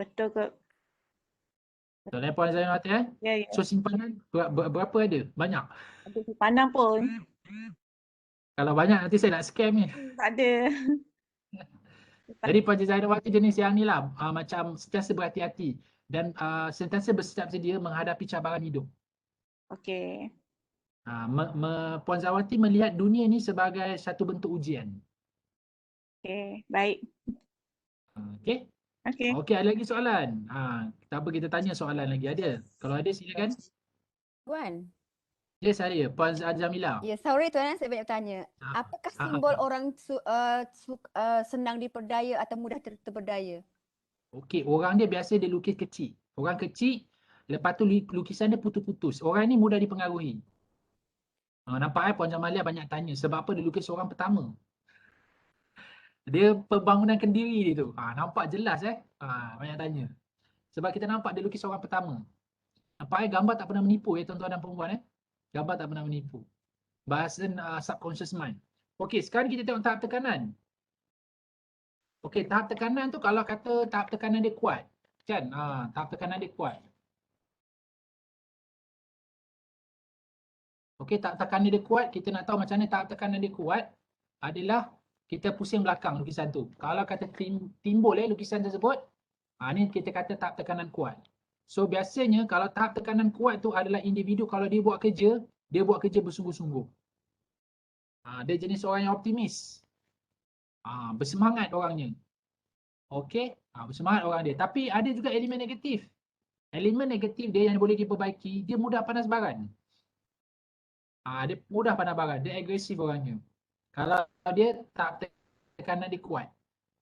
Betul kot. Betul Puan Zainawati Ya. So simpanan berapa ada? Banyak? Ada simpanan pun. Kalau banyak nanti saya nak scam ni. Tak ada. Jadi Puan Zainawati jenis yang ni lah, macam sentiasa berhati-hati dan sentiasa bersiap sedia menghadapi cabaran hidup. Okey. Puan Zainawati melihat dunia ni sebagai satu bentuk ujian. Okey, baik. Okey? Okey, ada lagi soalan? Tak apa, kita tanya soalan lagi. Ada? Kalau ada silakan. Tuan. Ya, saya. Puan Jamila. Ya, sorry tuan, saya banyak tanya. Apakah simbol orang senang diperdaya atau mudah terperdaya? Okey, orang dia biasa dia lukis kecil. Orang kecil, lepas tu lukisan dia putus-putus. Orang ni mudah dipengaruhi. Nampak Puan Jamalia banyak tanya. Sebab apa dia lukis orang pertama? Dia pembangunan kendiri dia tu. Nampak jelas banyak tanya. Sebab kita nampak dia lukis orang pertama. Nampak gambar tak pernah menipu tuan-tuan dan perempuan Gambar tak pernah menipu. Bahasa subconscious mind. Okey, sekarang kita tengok tahap tekanan. Okey, tahap tekanan tu kalau kata tahap tekanan dia kuat. Kan? Tahap tekanan dia kuat. Okey, tahap tekanan dia kuat. Kita nak tahu macam mana tahap tekanan dia kuat adalah kita pusing belakang lukisan tu. Kalau kata timbul lukisan tersebut, ni kita kata tahap tekanan kuat. So biasanya kalau tahap tekanan kuat tu adalah individu kalau dia buat kerja bersungguh-sungguh. Dia jenis orang yang optimis. Bersemangat orangnya. Okey, bersemangat orang dia. Tapi ada juga elemen negatif. Elemen negatif dia yang boleh diperbaiki, dia mudah panas baran. Dia mudah panas baran, dia agresif orangnya. Kalau dia tak tekanan dia kuat.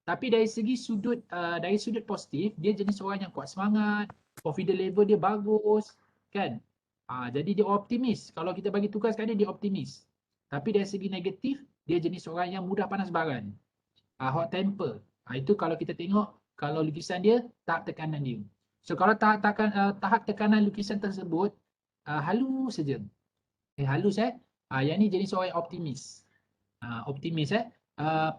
Tapi dari sudut positif, dia jenis orang yang kuat semangat, confidence level dia bagus, kan? Jadi dia optimis. Kalau kita bagi tugas kat dia optimis. Tapi dari segi negatif, dia jenis orang yang mudah panas baran. Hot temper. Itu kalau kita tengok, kalau lukisan dia, tahap tekanan dia. So kalau tahap tekanan lukisan tersebut, halus saja. Halus yang ni jenis orang yang optimis. Optimis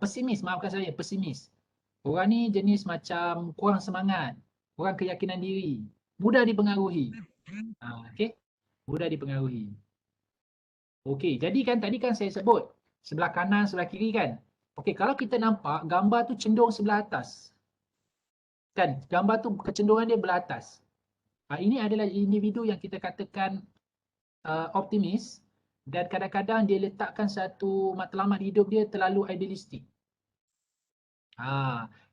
pesimis, maafkan saya, pesimis. Orang ni jenis macam kurang semangat, kurang keyakinan diri, mudah dipengaruhi. Okey, mudah dipengaruhi. Okey, jadi kan tadi kan saya sebut sebelah kanan, sebelah kiri kan. Okey, kalau kita nampak gambar tu cenderung sebelah atas. Kan, gambar tu kecenderungan dia belah atas. Ini adalah individu yang kita katakan optimis dan kadang-kadang dia letakkan satu matlamat hidup dia terlalu idealistik.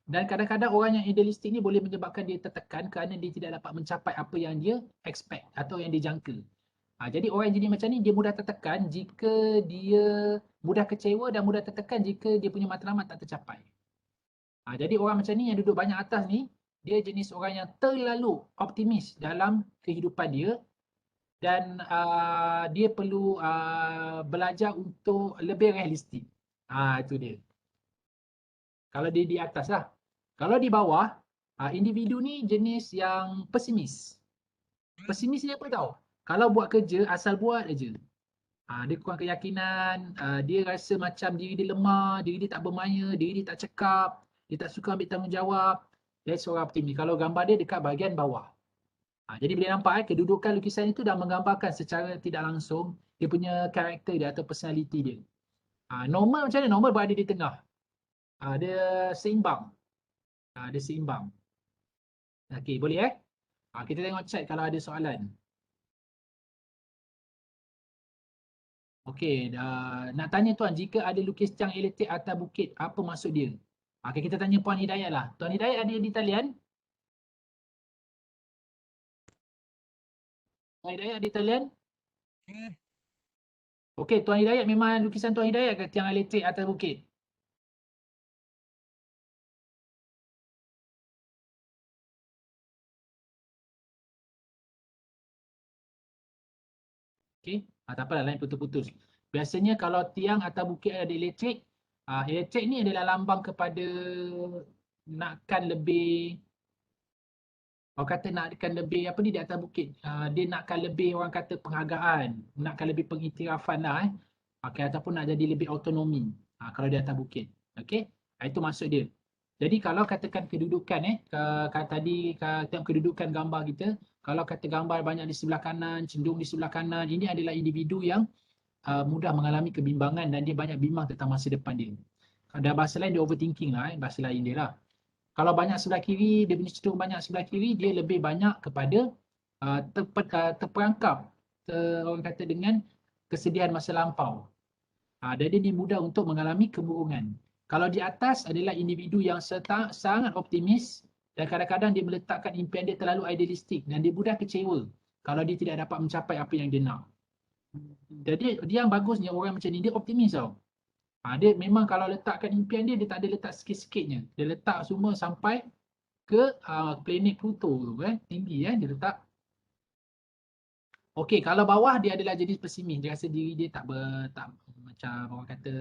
Dan kadang-kadang orang yang idealistik ni boleh menyebabkan dia tertekan kerana dia tidak dapat mencapai apa yang dia expect atau yang dia jangka. Jadi orang yang jadi macam ni dia mudah tertekan jika dia mudah kecewa dan mudah tertekan jika dia punya matlamat tak tercapai. Jadi orang macam ni yang duduk banyak atas ni, dia jenis orang yang terlalu optimis dalam kehidupan dia dan dia perlu belajar untuk lebih realistik. Itu dia. Kalau dia di atas lah. Kalau di bawah, individu ni jenis yang pesimis. Pesimis ni apa tahu? Kalau buat kerja, asal buat aja. Dia kurang keyakinan, dia rasa macam diri dia lemah, diri dia tak bermaya, diri dia tak cekap, dia tak suka ambil tanggungjawab. Dia seorang optimis. Kalau gambar dia dekat bahagian bawah. Jadi boleh nampak kedudukan lukisan itu dah menggambarkan secara tidak langsung dia punya karakter dia atau personality dia. Normal macam mana? Normal berada di tengah. Dia seimbang. Dia seimbang. Okey, boleh kita tengok chat kalau ada soalan. Okey, nak tanya tuan, jika ada lukis tiang elektrik atas bukit, apa maksud dia? Okey, kita tanya Puan Hidayat lah. Tuan Hidayat ada di talian? Tuan Hidayat di talian? Okey, Tuan Hidayat memang lukisan Tuan Hidayat ke tiang elektrik atas bukit? Okey, tak apalah, lain putus-putus. Biasanya kalau tiang atas bukit ada elektrik, elektrik ni adalah lambang kepada nakkan lebih, orang kata nakkan lebih apa ni di atas bukit. Dia nakkan lebih, orang kata penghargaan, nakkan lebih pengiktirafan lah Okey, ataupun nak jadi lebih autonomi kalau di atas bukit. Okey, itu maksud dia. Jadi kalau katakan kedudukan tadi tengok kedudukan gambar kita, kalau kata gambar banyak di sebelah kanan, cenderung di sebelah kanan, ini adalah individu yang mudah mengalami kebimbangan dan dia banyak bimbang tentang masa depan dia. Ada bahasa lain dia overthinking lah, bahasa lain dia lah. Kalau banyak sebelah kiri, dia punya cenderung banyak sebelah kiri, dia lebih banyak kepada terperangkap, orang kata dengan kesedihan masa lampau. Jadi dia mudah untuk mengalami kemurungan. Kalau di atas adalah individu yang sangat optimis dan kadang-kadang dia meletakkan impian dia terlalu idealistik dan dia mudah kecewa kalau dia tidak dapat mencapai apa yang dia nak. Jadi dia yang bagusnya orang macam ni, dia optimis tau. Dia memang kalau letakkan impian dia, dia tak ada letak sikit-sikitnya. Dia letak semua sampai ke planet Pluto tu tinggi dia letak. Okey, kalau bawah dia adalah jenis pesimis. Dia rasa diri dia tak macam orang kata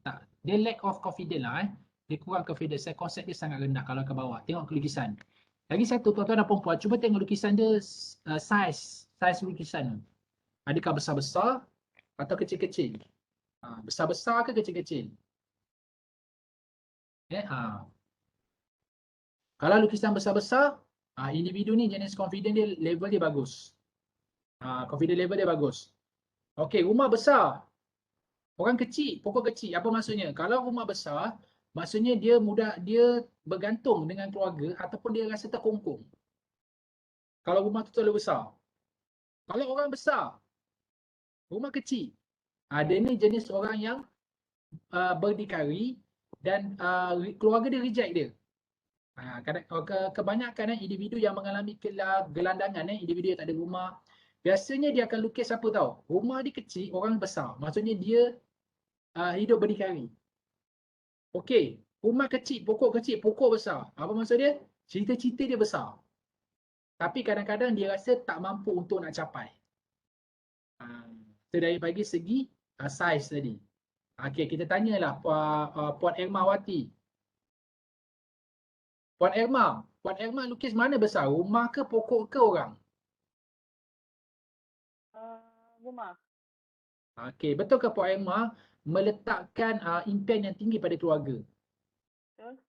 tak, dia lack of confidence lah Dia kurang confidence, konsep dia sangat rendah kalau ke bawah. Tengok lukisan. Lagi satu tuan-tuan dan puan-puan, cuba tengok lukisan dia size lukisan. Adakah besar-besar atau kecil-kecil? Besar-besar ke kecil-kecil? Kalau lukisan besar-besar, individu ni jenis confidence dia, level dia bagus. Confidence level dia bagus. Okey, rumah besar. Orang kecil, pokok kecil. Apa maksudnya? Kalau rumah besar, maksudnya dia bergantung dengan keluarga ataupun dia rasa terkongkong. Kalau rumah tu terlalu besar. Kalau orang besar, rumah kecil. Dia ni jenis orang yang berdikari dan keluarga dia reject dia. Kebanyakan individu yang mengalami gelandangan, individu yang tak ada rumah, biasanya dia akan lukis apa tahu? Rumah dia kecil, orang besar. Maksudnya dia hidup berdikari. Okey, rumah kecil, pokok besar. Apa maksud dia? Cita-cita dia besar. Tapi kadang-kadang dia rasa tak mampu untuk nak capai. Itu dari bagi segi saiz tadi. Okey, kita tanyalah Puan Ermawati. Puan Erma lukis mana besar? Rumah ke, pokok ke, orang? Rumah. Okey, betul ke Puan Erma meletakkan impian yang tinggi pada keluarga? Betul.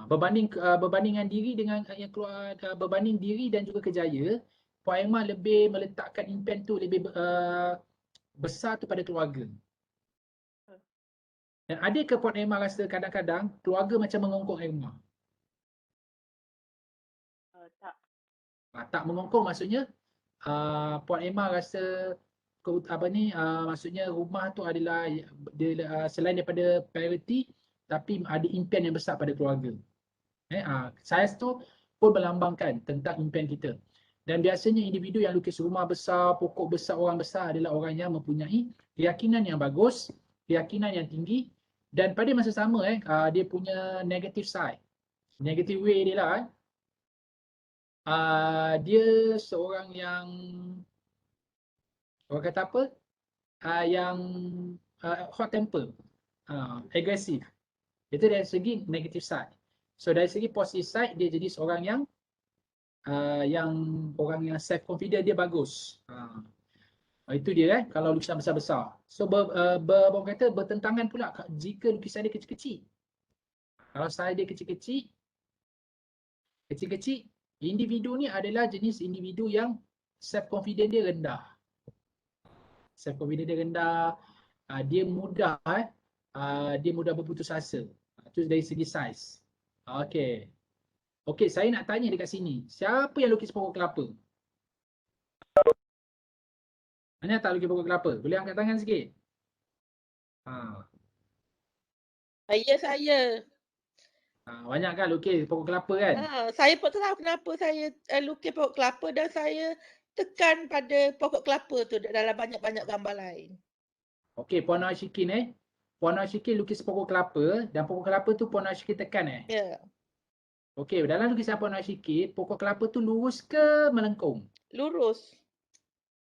Betul berbandingan diri dengan yang keluar, berbanding diri dan juga kerjaya, Puan Erma lebih meletakkan impian tu lebih besar tu pada keluarga. Dan ada ke Puan Erma rasa kadang-kadang keluarga macam mengongkong Erma? Tak. Tak mengongkong maksudnya Puan Erma rasa maksudnya rumah tu adalah selain daripada priority tapi ada impian yang besar pada keluarga. Saiz tu pun melambangkan tentang impian kita. Dan biasanya individu yang lukis rumah besar, pokok besar, orang besar adalah orang yang mempunyai keyakinan yang bagus, keyakinan yang tinggi, dan pada masa sama dia punya negative side. Negative way dia lah. Dia seorang yang orang kata apa? Yang hot temper, agresif. Itu dari segi negative side. So dari segi positive side dia jadi seorang yang orang yang self confident dia bagus. Itu dia kalau lukisan besar-besar. So orang kata bertentangan pula jika lukisan dia kecil-kecil. Kalau saya dia kecil-kecil, individu ni adalah jenis individu yang self confident dia rendah. Self confident dia rendah, dia mudah berputus asa. Itu dari segi saiz. Okey, saya nak tanya dekat sini. Siapa yang lukis pokok kelapa? Mana tak lukis pokok kelapa? Boleh angkat tangan sikit? Saya. Banyak kan lukis pokok kelapa kan? Saya pun tak tahu kenapa saya lukis pokok kelapa dan saya tekan pada pokok kelapa tu dalam banyak-banyak gambar lain. Okey, Puan Ashikin Puan Ashikin lukis pokok kelapa dan pokok kelapa tu Puan Ashikin tekan Ya. Okey, dalam lukisan Puan Ashikin, pokok kelapa tu lurus ke melengkung? Lurus.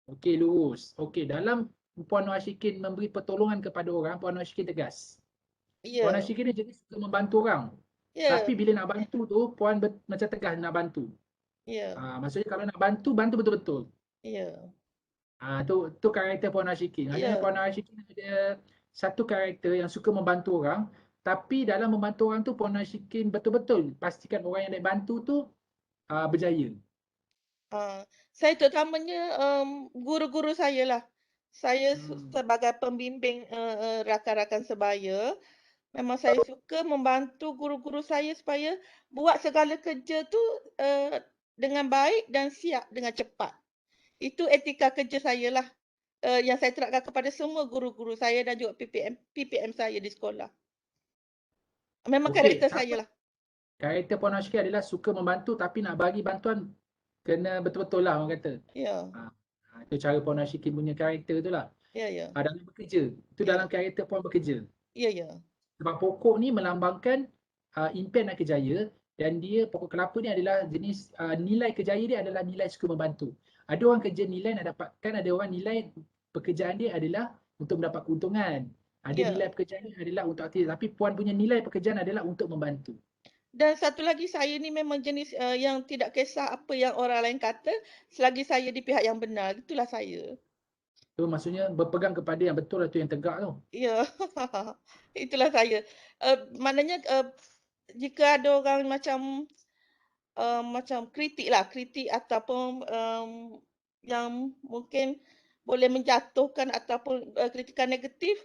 Okey, lurus. Okey, dalam Puan Ashikin memberi pertolongan kepada orang, Puan Ashikin tegas. Ya. Puan Ashikin ni jenis suka membantu orang. Ya. Tapi bila nak bantu tu, Puan macam tegas nak bantu. Ya. Maksudnya kalau nak bantu betul-betul. Ya. Tu karakter Puan Ashikin. Maksudnya Puan Ashikin ada satu karakter yang suka membantu orang, tapi dalam membantu orang tu Puan Ashikin betul-betul pastikan orang yang nak bantu tu berjaya. Saya terutamanya guru-guru saya lah. Saya sebagai pembimbing rakan-rakan sebaya, memang saya suka membantu guru-guru saya supaya buat segala kerja tu dengan baik dan siap dengan cepat. Itu etika kerja saya lah yang saya terapkan kepada semua guru-guru saya dan juga PPM saya di sekolah. Memang karakter saya lah. Karakter Puan Ashikin adalah suka membantu tapi nak bagi bantuan kena betul-betul lah orang kata. Ya. Itu cara Puan Ashikin punya karakter tu lah. Ya. Dalam bekerja. Itu dalam karakter Puan bekerja. Ya. Sebab pokok ni melambangkan impian dan kerjaya, dan dia pokok kelapa ni adalah jenis nilai kerjaya dia adalah nilai suka membantu. Ada orang kerja nilai nak dapatkan, ada orang nilai pekerjaan dia adalah untuk mendapat keuntungan. Ada nilai pekerjaan dia adalah untuk aktif, tapi Puan punya nilai pekerjaan adalah untuk membantu. Dan satu lagi, saya ni memang jenis yang tidak kisah apa yang orang lain kata selagi saya di pihak yang benar. Itulah saya. Tu maksudnya berpegang kepada yang betul atau yang tegak tu. Ya. Itulah saya. Maknanya jika ada orang macam kritik ataupun yang mungkin boleh menjatuhkan ataupun kritikan negatif,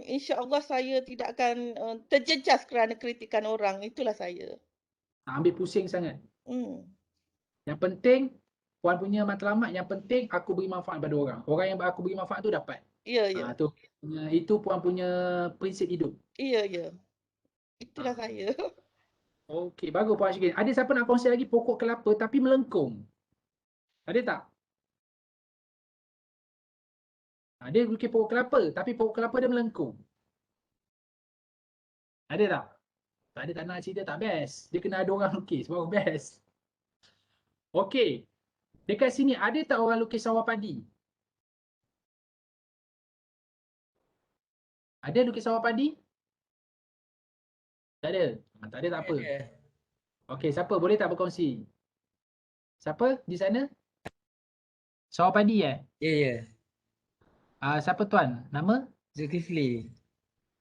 insya-Allah saya tidak akan terjejas kerana kritikan orang. Itulah saya. Ambil pusing sangat. Yang penting Puan punya matlamat, yang penting aku beri manfaat pada orang. Orang yang aku beri manfaat tu dapat. Ya. Itu Puan punya prinsip hidup. Ya. Itulah saya. Okey, bagus Puan Syirkin. Ada siapa nak kongsi lagi pokok kelapa tapi melengkung? Ada tak? Dia lukis pokok kelapa tapi pokok kelapa dia melengkung. Ada tak? Tak ada, tak nak cerita, tak best. Dia kena ada orang lukis baru best. Okey. Dekat sini ada tak orang lukis sawah padi? Ada lukis sawah padi? Tak ada. Tak ada tak apa. Okey, siapa boleh tak berkongsi? Siapa di sana? Sawah padi Ya, ya. Siapa tuan? Nama? Zulkifli.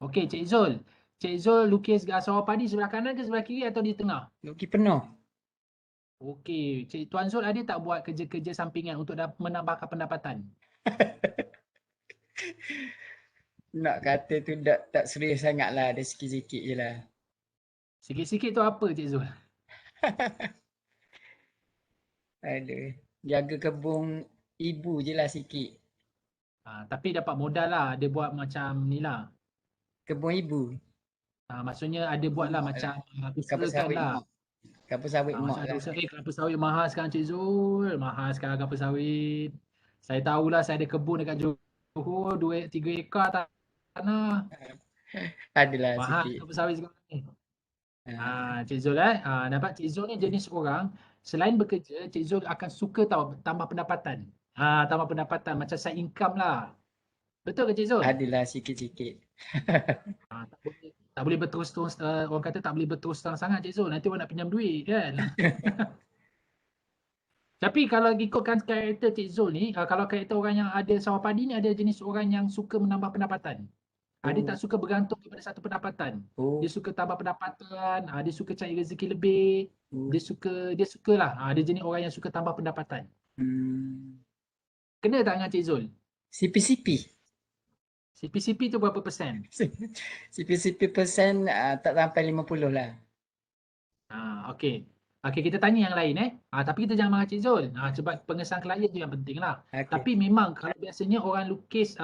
Okey, Cik Zul. Cik Zul lukis sawah padi sebelah kanan ke sebelah kiri atau di tengah? Lukis penuh. Okey, Tuan Zul ada tak buat kerja-kerja sampingan untuk menambahkan pendapatan? Nak kata tu tak serius sangat lah. Ada sikit-sikit je lah. Sikit-sikit tu apa Cik Zul? Ada. Jaga kebun ibu je lah sikit. Tapi dapat modal lah. Dia buat macam ni lah. Kebun ibu. Maksudnya ada buat lah macam Kelapa usahakan sawit lah. mak. Kelapa sawit mak Maksudnya ada lah. usaha. Kelapa sawit mahal sekarang Cik Zul. Mahal sekarang kelapa sawit. Saya tahulah saya ada kebun dekat Johor. 3 ekar tanah. Adalah Mahal sikit. kelapa sawit sekarang ni. Cik Zul nampak Cik Zul ni jenis orang selain bekerja, Cik Zul akan suka tambah pendapatan. Tambah pendapatan macam side income lah. Betul ke Cik Zul? Adalah sikit-sikit. Tak boleh berterus-terus, orang kata tak boleh berterus terang sangat Cik Zul. Nanti orang nak pinjam duit kan. Tapi kalau ikutkan karakter Cik Zul ni, kalau karakter orang yang ada sawah padi ni ada jenis orang yang suka menambah pendapatan. Dia tak suka bergantung kepada satu pendapatan. Dia suka tambah pendapatan, dia suka cari rezeki lebih. Dia sukalah. Dia jenis orang yang suka tambah pendapatan. Kena tak dengan Cik Zul? CPCP. CPCP tu berapa persen? CPCP persen tak sampai 50 lah. Okey. Okey, kita tanya yang lain tapi kita jangan marah Cik Zul. Sebab pengesahan klien tu yang penting lah. Okay. Tapi memang kalau biasanya orang lukis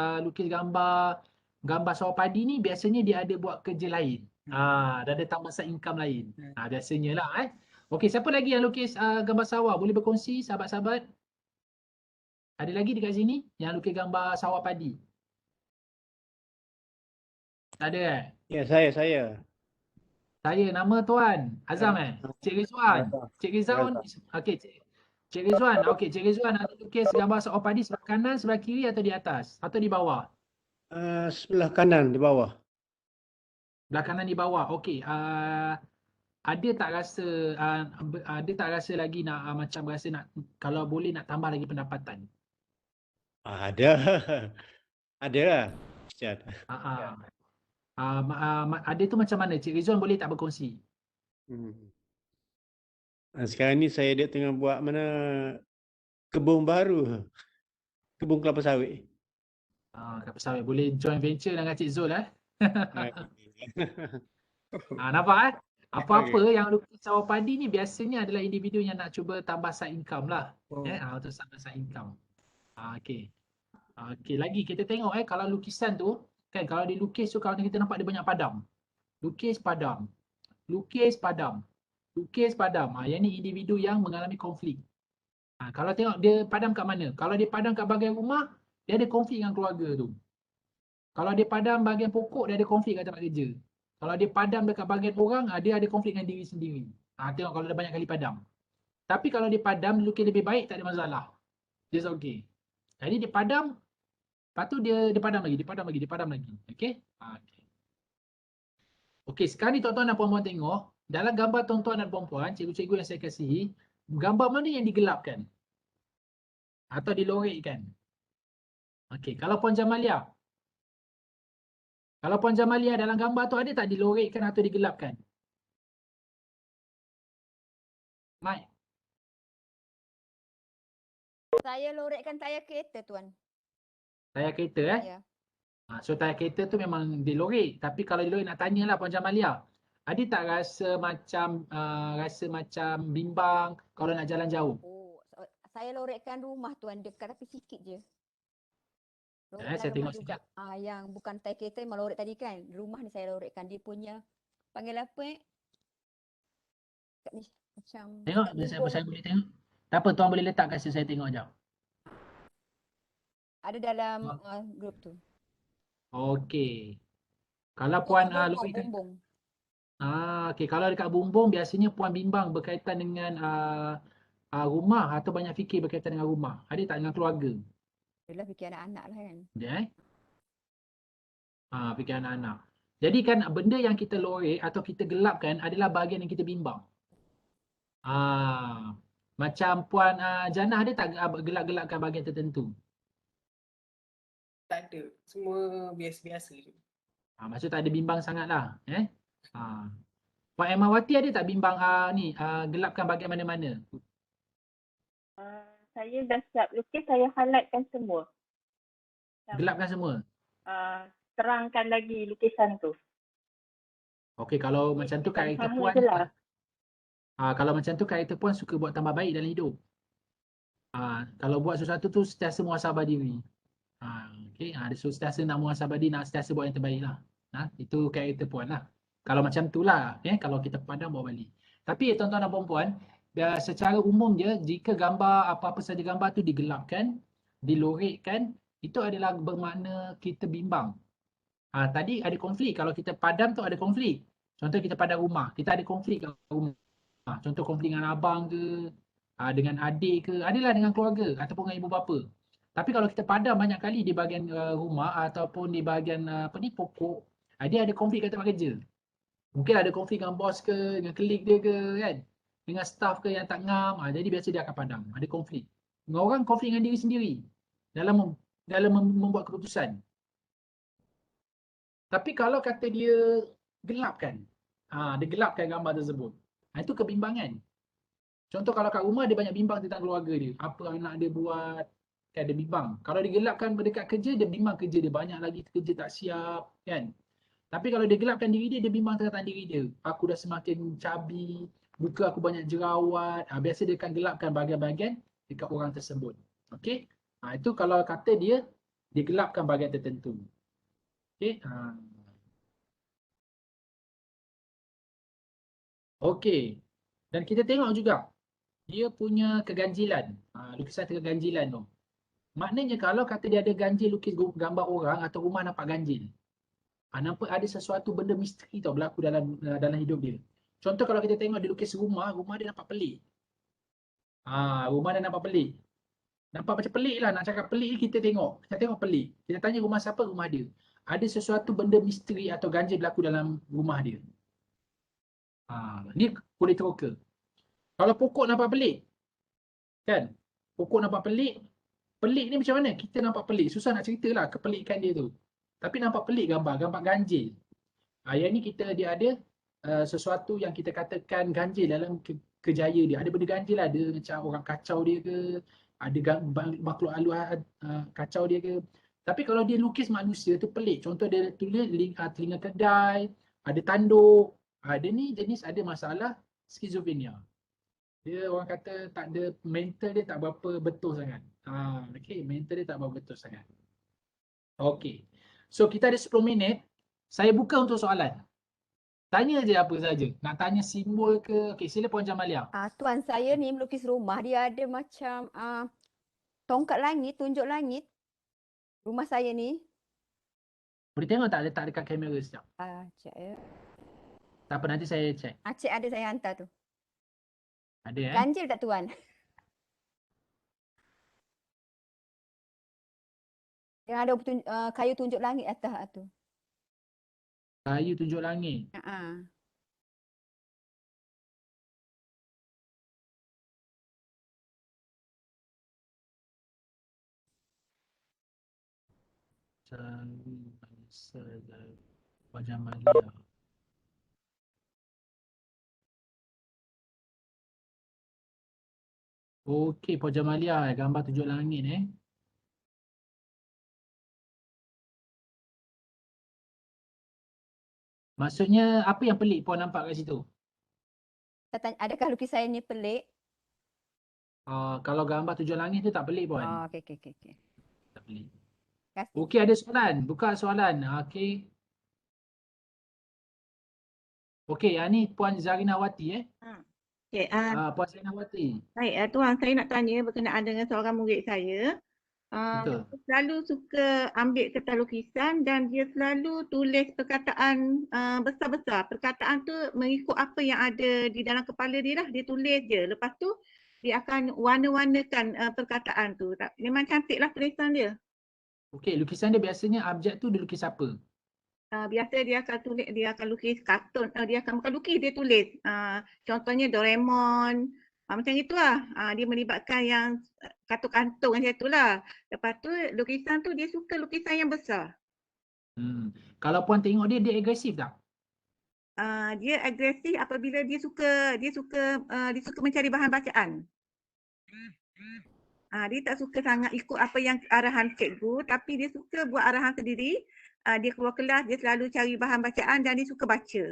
gambar sawah padi ni biasanya dia ada buat kerja lain. Dan ada tambah side income lain. Biasanya lah Okey, siapa lagi yang lukis gambar sawah? Boleh berkongsi sahabat-sahabat? Ada lagi dekat sini yang lukis gambar sawah padi? Tak ada Ya, saya. Saya nama tuan Azam Cik Rizwan. Cik Rizwan. Okey, Cik Rizwan. Okey, Cik Rizwan ada lukis gambar sawah padi sebelah kanan, sebelah kiri atau di atas? Atau di bawah? Sebelah kanan di bawah. Sebelah kanan di bawah. Okey. Ada tak rasa lagi nak macam rasa nak kalau boleh nak tambah lagi pendapatan? Ada. Ada lah. Ada tu macam mana? Cik Rizwan boleh tak berkongsi? Sekarang ni saya tengah buat kebun baru. Kebun kelapa sawit. Kelapa sawit. Boleh joint venture dengan Cik Zul nampak Apa-apa yang lukis sawah padi ni biasanya adalah individu yang nak cuba tambah side income lah. Untuk tambah side income. Okey. Okey, lagi kita tengok kalau lukisan tu kan, kalau dilukis tu kalau kita nampak dia banyak padam. Lukis padam. Lukis padam. Lukis padam. Yang ni individu yang mengalami konflik. Kalau tengok dia padam kat mana? Kalau dia padam kat bahagian rumah, dia ada konflik dengan keluarga tu. Kalau dia padam bahagian pokok, dia ada konflik kat tempat kerja. Kalau dia padam dekat bahagian orang, dia ada konflik dengan diri sendiri. Tengok kalau dia banyak kali padam. Tapi kalau dia padam, lukis lebih baik, tak ada masalah. Just okay. Jadi dia padam, lepas tu dia padam lagi, dia padam lagi. Okay? Okay, sekarang ni tuan-tuan dan puan-puan tengok, dalam gambar tuan-tuan dan puan-puan, cikgu-cikgu yang saya kasihi, gambar mana yang digelapkan? Atau dilorekkan? Okay, kalau Puan Jamalia. Kalau Puan Jamalia dalam gambar tu ada tak dilorekkan atau digelapkan? Mike. Saya lorekkan tayar kereta tuan. Tayar kereta Ya. So tayar kereta tu memang dilorek. Tapi kalau dilorek nak tanyalah Puan Jamalia. Ada tak rasa macam bimbang kalau nak jalan jauh? Saya lorekkan rumah tuan dekat tapi sikit je. Saya tengok juga. Yang bukan tayar kereta memang lorek tadi kan. Rumah ni saya lorekkan dia punya Panggil apa kat ni macam Tengok dekat saya bumbung boleh tengok. Tak apa, tuan boleh letak kasi saya tengok jap. ada dalam grup tu. Okey. Kalau Bumbung, puan bumbung, Lori bumbung. okey, kalau dekat bumbung biasanya puan bimbang berkaitan dengan rumah atau banyak fikir berkaitan dengan rumah. Ada tak dengan keluarga? Yelah fikir anak-anak lah kan. Dia fikir anak-anak. Jadi kan benda yang kita lorek atau kita gelapkan adalah bahagian yang kita bimbang. Macam puan Jannah ada tak gelap-gelapkan bahagian tertentu? Tak ada. Semua biasa-biasa je. Maksud tak ada bimbang sangat lah. Puan Emawati ada tak bimbang gelapkan bahagian mana-mana? Saya dah siap lukis, saya highlightkan semua. Gelapkan semua? Terangkan lagi lukisan tu. Okey, kalau macam tu karakter sama puan je lah. kalau macam tu karakter puan suka buat tambah baik dalam hidup. Kalau buat sesuatu tu sentiasa muhasabah diri. Okey, dia sentiasa nak muhasabah diri, nak sentiasa buat yang terbaik lah. Itu karakter puan lah. Kalau macam tu lah, kalau kita pandang bawa balik. Tapi tuan-tuan dan puan-puan, secara umum je, jika gambar, apa-apa saja gambar tu digelapkan, dilorekkan, itu adalah bermakna kita bimbang. Tadi ada konflik. Kalau kita padam tu ada konflik. Contoh kita padam rumah, kita ada konflik kat rumah. Contoh konflik dengan abang ke, dengan adik ke, adalah dengan keluarga ataupun dengan ibu bapa. Tapi kalau kita padam banyak kali di bahagian rumah ataupun di bahagian pokok, dia ada konflik kat tempat kerja. Mungkin ada konflik dengan bos ke, dengan klik dia ke, kan? Dengan staff ke yang tak ngam, jadi biasa dia akan padam. Ada konflik. Dengan orang konflik dengan diri sendiri dalam membuat keputusan. Tapi kalau kata dia gelapkan, dia gelapkan gambar tersebut, itu kebimbangan. Contoh kalau kat rumah dia banyak bimbang tentang keluarga dia, apa anak dia buat, kan dia bimbang. Kalau dia gelapkan dekat kerja, dia bimbang kerja dia banyak lagi kerja tak siap, kan. Tapi kalau dia gelapkan diri dia, dia bimbang tentang diri dia. Aku dah semakin cabi, muka aku banyak jerawat. Biasa dia akan gelapkan bahagian-bahagian dekat orang tersebut. Okey? Itu kalau kata dia gelapkan bahagian tertentu. Okey? Okey. Dan kita tengok juga dia punya keganjilan. Lukisan keganjilan tu. Maknanya kalau kata dia ada ganjil lukis gambar orang atau rumah nampak ganjil. Nampak ada sesuatu benda misteri tau berlaku dalam hidup dia. Contoh kalau kita tengok dia lukis rumah dia nampak pelik. Rumah dia nampak pelik. Nampak macam pelik lah, nak cakap pelik kita tengok. Kita tengok pelik. Kita tanya rumah siapa, rumah dia. Ada sesuatu benda misteri atau ganjil berlaku dalam rumah dia. Ni boleh teroka. Kalau pokok nampak pelik, kan? Pokok nampak pelik. Pelik ni macam mana? Kita nampak pelik. Susah nak ceritalah kepelikan dia tu. Tapi nampak pelik gambar ganjil. Yang ni dia ada sesuatu yang kita katakan ganjil dalam kejaya dia. Ada benda ganjil lah. Ada macam orang kacau dia ke. Ada makhluk halus kacau dia ke. Tapi kalau dia lukis manusia tu pelik. Contoh dia tulis telinga kedai. Ada tanduk. Dia ni jenis ada masalah skizofrenia. Dia orang kata tak ada, mental dia tak berapa betul sangat. Okay, mental dia tak berapa betul sangat. Okay. So kita ada 10 minit. Saya buka untuk soalan. Tanya je apa saja. Nak tanya simbol ke? Okay, sila Puan Jamalia. Tuan, saya ni melukis rumah. Dia ada macam tongkat langit, tunjuk langit. Rumah saya ni. Boleh tengok tak letak dekat kamera sekejap? Cek ya. Tak apa, nanti saya cek. Cek ada, saya hantar tu. Ada Ganjil tak tuan? Yang ada kayu tunjuk langit atas tu. Kayu tunjuk langit. Wajah Malia. Okey, Puan Jamalia, gambar tunjuk langit Maksudnya apa yang pelik Puan nampak kat situ? Adakah lukisan ini pelik? Kalau gambar tunjuk langit tu tak pelik Puan. Okey. Tak pelik. Okey, ada soalan. Buka soalan. Okey. Okey, yang ni Puan Zarinawati Okey, Puan Zarinawati. baik, Tuan, saya nak tanya berkenaan dengan seorang murid saya. Betul. Dia selalu suka ambil kertas lukisan dan dia selalu tulis perkataan besar-besar. Perkataan tu mengikut apa yang ada di dalam kepala dia lah. Dia tulis je. Lepas tu dia akan warna-warnakan perkataan tu. Memang cantik lah tulisan dia. Okey, lukisan dia biasanya objek tu dia lukis apa? Biasa dia akan lukis kartun. Dia akan bukan lukis, dia tulis. Contohnya Doraemon. Macam itulah. Dia melibatkan yang kantung-kantung macam itulah. Lepas tu lukisan tu dia suka lukisan yang besar. Kalau Puan tengok dia agresif tak? Dia agresif apabila dia suka mencari bahan bacaan. Dia tak suka sangat ikut apa yang arahan cikgu, tapi dia suka buat arahan sendiri. Dia keluar kelas, dia selalu cari bahan bacaan dan dia suka baca.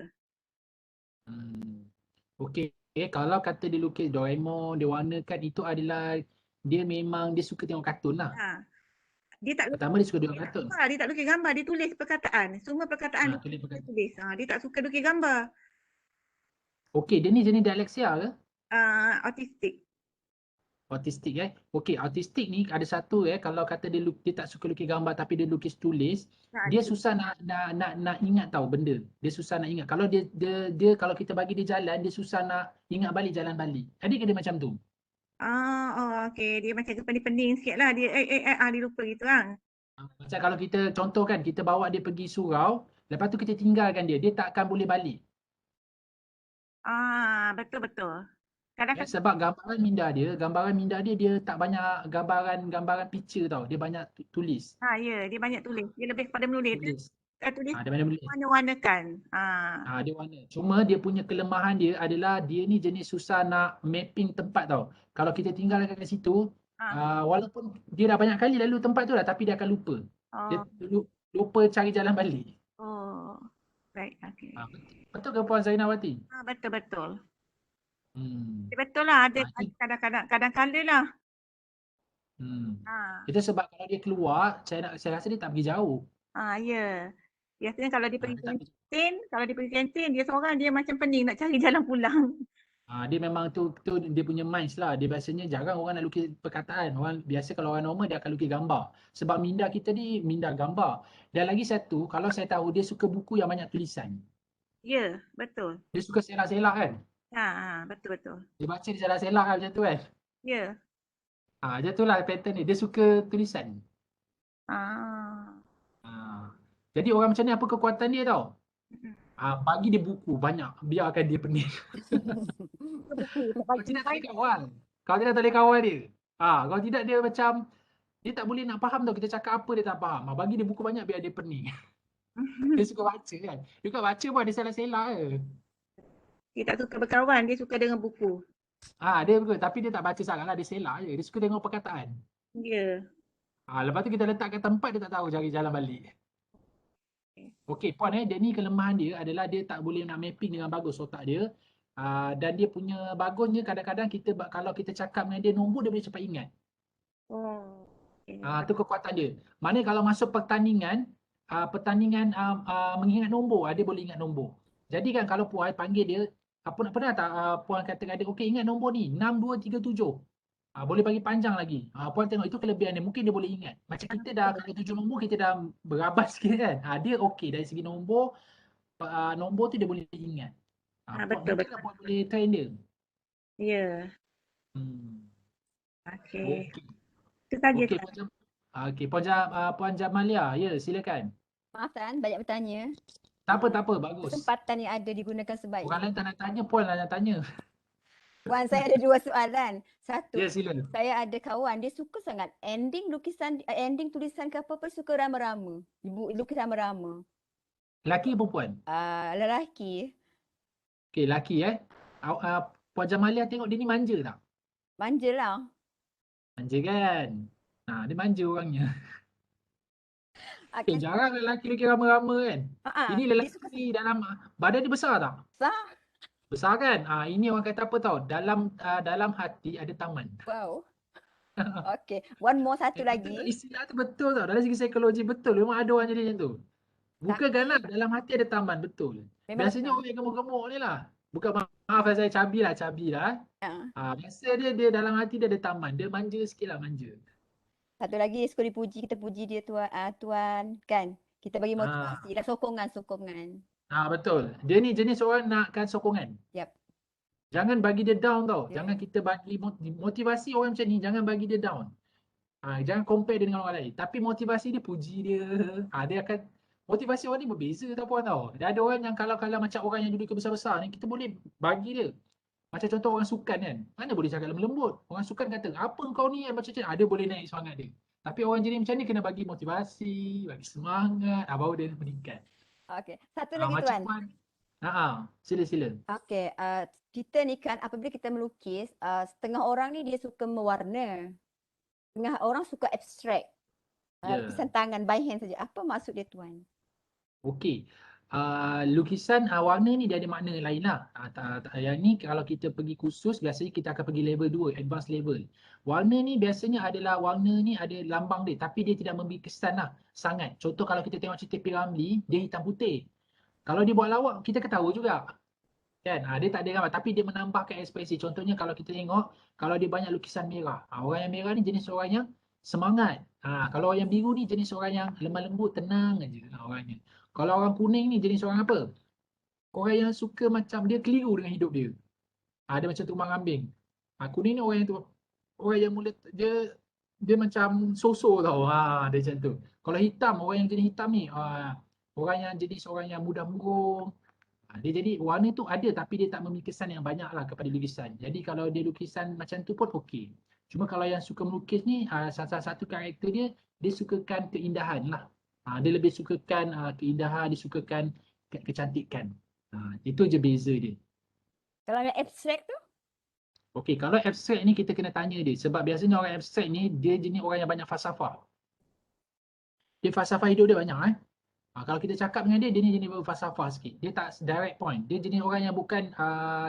Okey, kalau kata dia lukis Doraemon, dia warnakan, itu adalah dia memang dia suka tengok kartun lah. Dia tak Pertama dia suka tengok kartun. Dia tak lukis gambar, dia tulis perkataan. Semua perkataan dia tulis. Dia tak suka lukis gambar. Okey, dia ni jenis disleksia ke? Autistik. Autistik Okey, autistik ni ada satu kalau kata dia tak suka lukis gambar tapi dia lukis tulis, dia susah nak ingat tahu benda. Dia susah nak ingat. Kalau dia kalau kita bagi dia jalan, dia susah nak ingat balik jalan balik. Adik ke dia macam tu? Okey, dia macam pening-pening sikit lah. Dia lupa gitu kan. Macam kalau kita contohkan, kita bawa dia pergi surau, lepas tu kita tinggalkan dia tak akan boleh balik. Betul-betul. Sebab gambaran minda dia dia tak banyak gambaran picture tau. Dia banyak tulis. Ya, dia banyak tulis. Dia lebih kepada menulis. Tulis Dia banyak menulis. warna-warnakan. Dia warna. Cuma dia punya kelemahan dia adalah dia ni jenis susah nak mapping tempat tau. Kalau kita tinggalkan kat situ, walaupun dia dah banyak kali lalu tempat tu lah, tapi dia akan lupa. Dia lupa cari jalan balik. Baik, okey. Betul ke Puan Zainawati? Betul-betul. Betul lah, ada kadang-kadang lah. Itu sebab kalau dia keluar, saya rasa dia tak pergi jauh. Ya. Biasanya kalau dia pergi kantin, dia seorang dia macam pening nak cari jalan pulang. Dia memang tu dia punya minds lah. Dia biasanya jarang orang nak lukis perkataan. Biasa kalau orang normal dia akan lukis gambar. Sebab minda kita ni minda gambar. Dan lagi satu, kalau saya tahu dia suka buku yang banyak tulisan. Ya, betul. Dia suka selak-selak kan? Betul-betul. Dia baca dia selak-selak kan macam tu kan? Ya. Macam tu lah pattern ni. Dia suka tulisan. Jadi orang macam ni apa kekuatan dia tau? Bagi dia buku banyak, biarkan dia pening. Kalau tidak tak boleh kawal. Kalau tidak tak boleh kawal dia. Kalau tidak dia macam dia tak boleh nak faham tau kita cakap apa dia tak faham. Bagi dia buku banyak biar dia pening. Dia suka baca kan. Dia suka baca pun dia selak-selak je. Dia tak suka berkawan, dia suka dengan buku. Dia betul, tapi dia tak baca sangat lah, dia selak je. Dia suka tengok perkataan. Ya. Lepas tu kita letak kat tempat dia tak tahu cari jalan balik. Okey, Puan dia ni kelemahan dia adalah dia tak boleh nak mapping dengan bagus otak dia. Dan dia punya bagusnya kadang-kadang kalau kita cakap dengan dia nombor dia boleh cepat ingat. Tu kekuatan dia. Mana kalau masuk pertandingan mengingat nombor, dia boleh ingat nombor. Jadi kan kalau Puan panggil dia, pernah tak Puan kata kat dia, okey ingat nombor ni 6237. Boleh bagi panjang lagi. Puan tengok itu kelebihan dia. Mungkin dia boleh ingat. Macam kita dah kalau 7 nombor kita dah berabas sikit kan. Dia okey dari segi nombor tu dia boleh ingat. Betul. Puan boleh train dia. Ya. Okey. Itu saja. Okey, Puan Jamalia. Ya, silakan. Maaf Tan, banyak bertanya. Tak apa, bagus. Kesempatan yang ada digunakan sebaik. Orang lain tak nak tanya, Puan lah nak tanya. Puan, saya ada 2 soalan. Satu, Ya, sila. saya ada kawan, dia suka sangat ending tulisan ke apa-apa suka rama-rama. Lukis rama-rama. Lelaki ke perempuan? Lelaki. Okey, lelaki Puan Jamalia tengok dia ni manja tak? Manja lah. Manja kan? Dia manja orangnya. Jarang lelaki lukis rama-rama kan? Ini lelaki ni dalam badan dia besar tak? Besar. Besar kan? Ini orang kata apa tau? Dalam hati ada taman. Wow. Okey, satu lagi. Istilah tu betul tau. Dari segi psikologi betul. Memang ada orang jadi macam tu. Bukan ganas, dalam hati ada taman, betul. Memang Biasanya betul. orang yang gemuk-gemuk ni lah. Bukan maaf saya cabi lah. Biasa dia dalam hati dia ada taman. Dia manja sikit lah, manja. Satu lagi suka dipuji, kita puji dia tuan kan. Kita bagi Ah, motivasi dan sokongan. betul. Dia ni jenis orang nakkan sokongan. Yap. Jangan bagi dia down tau. Ya. Jangan kita bagi motivasi orang macam ni, jangan bagi dia down. Jangan compare dia dengan orang lain. Tapi motivasi dia, puji dia. Dia akan, motivasi orang ni berbeza tau puan tau. Dia ada orang yang kalau macam orang yang duduk besar-besar ni, kita boleh bagi dia. Macam contoh orang sukan kan. Mana boleh cakap lembut. Orang sukan kata, apa kau ni yang macam-macam. Dia boleh naik semangat dia. Tapi orang jenis macam ni kena bagi motivasi, bagi semangat, baru dia meningkat. Okey. Satu lagi Macam tuan. puan. Sila. Okey, kita ni kan apabila kita melukis, setengah orang ni dia suka mewarna. Setengah orang suka abstrak. Ya. Lukisan tangan by hand saja. Apa maksud dia tuan? Okey. Lukisan warna ni dia ada makna lain lah. Yang ni kalau kita pergi kursus, biasanya kita akan pergi level 2, advanced level. Warna ni biasanya adalah, warna ni ada lambang dia, tapi dia tidak memberi kesan lah sangat. Contoh kalau kita tengok cerita P. Ramlee, dia hitam putih. Kalau dia buat lawak, kita ketawa juga. Kan? Dia tak ada gambar, tapi dia menambahkan ekspresi. Contohnya kalau kita tengok, kalau dia banyak lukisan merah. Orang yang merah ni jenis orang yang semangat. Kalau orang yang biru ni jenis orang yang lemah lembut, tenang aja orangnya. Kalau orang kuning ni jenis orang apa? Orang yang suka macam dia keliru dengan hidup dia. Dia macam tumbang kambing. Kuning ni orang yang mula dia macam so-so tau. Dia macam tu. Kalau hitam, orang yang jenis hitam ni, orang yang jenis orang yang mudah murung. Dia jadi warna tu ada, tapi dia tak memberi kesan yang banyak lah kepada lukisan. Jadi kalau dia lukisan macam tu pun okey. Cuma kalau yang suka melukis ni, salah satu karakter dia sukakan keindahan lah. Dia lebih sukakan keindahan, dia sukakan kecantikan. Itu je beza dia. Kalau yang abstrak tu? Okey, kalau abstrak ni kita kena tanya dia. Sebab biasanya orang abstrak ni, dia jenis orang yang banyak falsafah. Dia falsafah hidup dia banyak kalau kita cakap dengan dia ni jenis berfalsafah sikit. Dia tak direct point. Dia jenis orang yang bukan,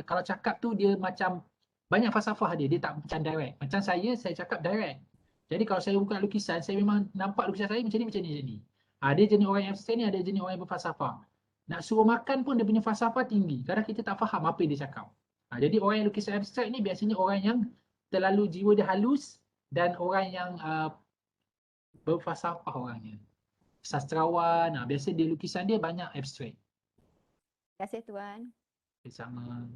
kalau cakap tu dia macam banyak falsafah dia tak macam direct. Macam saya cakap direct. Jadi kalau saya buka lukisan, saya memang nampak lukisan saya macam ni. Dia jenis orang yang abstrak ni, ada jenis orang yang berfalsafah. Nak suruh makan pun dia punya falsafah tinggi. Kadang kita tak faham apa yang dia cakap. Jadi orang yang lukisan abstrak ni biasanya orang yang terlalu jiwa dia halus dan orang yang berfalsafah orangnya. Sastrawan, biasa dia lukisan dia banyak abstrak. Terima kasih tuan. Sama.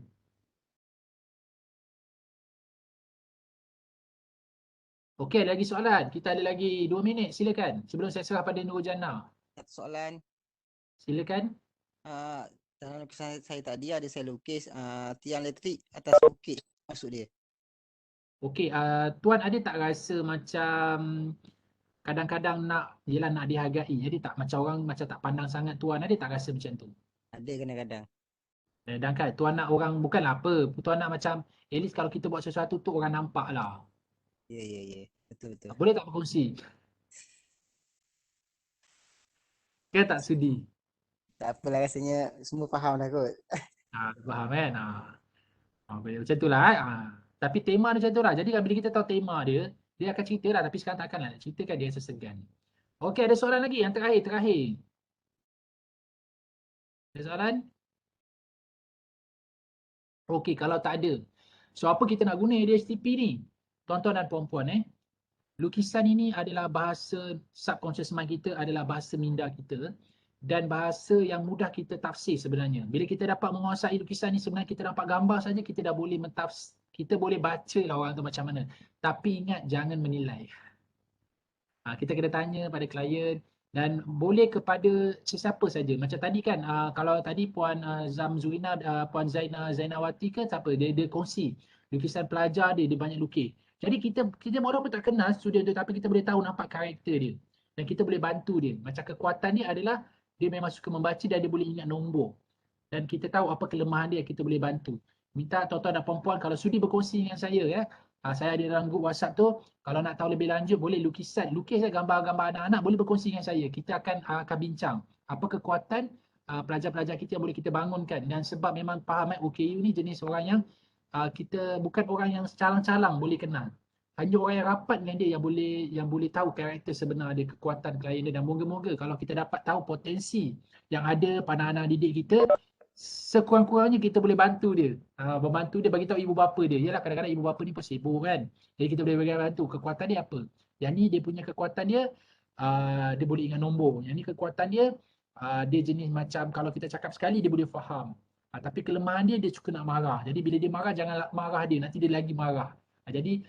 Okey, ada lagi soalan? Kita ada lagi 2 minit, silakan. Sebelum saya serah pada Nur Jannah. Satu soalan. Silakan. Dalam lukisan saya tadi ada saya lukis tiang elektrik atas bukit, maksud dia. Okey, tuan ada tak rasa macam kadang-kadang nak dihargai, jadi tak macam orang macam tak pandang sangat tuan, ada tak rasa macam tu? Ada kadang-kadang. Kadang-kadang tuan nak orang, bukanlah apa, tuan nak macam at least kalau kita buat sesuatu tu orang nampak lah. Ya. Betul. Boleh tak berkongsi? Ke tak sudi? Tak apalah, rasanya semua faham dah kot. Faham kan? Macam tu lah. Tapi tema dia macam tu lah. Jadi bila kita tahu tema dia akan cerita lah. Tapi sekarang takkan nak ceritakan, dia sesegan. Okey, ada soalan lagi? Yang terakhir. Ada soalan? Okey, kalau tak ada. So, apa kita nak guna ADHTP ni? Tuan-tuan dan puan-puan lukisan ini adalah bahasa subconscious mind kita, adalah bahasa minda kita. Dan bahasa yang mudah kita tafsir sebenarnya. Bila kita dapat menguasai lukisan ni, sebenarnya kita dapat gambar saja, kita dah boleh kita boleh baca lah orang tu macam mana. Tapi ingat, jangan menilai. Kita kena tanya pada klien dan boleh kepada sesiapa saja. Macam tadi kan, kalau tadi Puan Zamzuina, Puan Zainawati ke siapa, dia kongsi lukisan pelajar dia banyak lukis. Jadi kita orang pun tak kenal student tu, tapi kita boleh tahu nampak karakter dia. Dan kita boleh bantu dia. Macam kekuatan dia adalah dia memang suka membaca dan dia boleh ingat nombor. Dan kita tahu apa kelemahan dia, kita boleh bantu. Minta tuan-tuan dan puan-puan kalau sudi berkongsi dengan saya saya ada dalam grup WhatsApp tu, kalau nak tahu lebih lanjut boleh lukis gambar-gambar anak-anak, boleh berkongsi dengan saya. Kita akan bincang apa kekuatan pelajar-pelajar kita yang boleh kita bangunkan. Dan sebab memang faham OKU ni jenis orang yang kita bukan orang yang calang-calang boleh kenal. hanya orang yang rapat dengan dia yang boleh tahu karakter sebenar dia, kekuatan klien dia, dan moga-moga kalau kita dapat tahu potensi yang ada pada anak didik kita, sekurang-kurangnya kita boleh bantu dia. Membantu dia, bagi tahu ibu bapa dia. Yalah, kadang-kadang ibu bapa ni pun sibuk kan. Jadi kita boleh bantu kekuatan dia apa. Yang ni dia punya kekuatan dia, dia boleh ingat nombor. Yang ni kekuatan dia, dia jenis macam kalau kita cakap sekali dia boleh faham. Tapi kelemahan dia suka nak marah. Jadi bila dia marah, jangan marah dia, nanti dia lagi marah. Jadi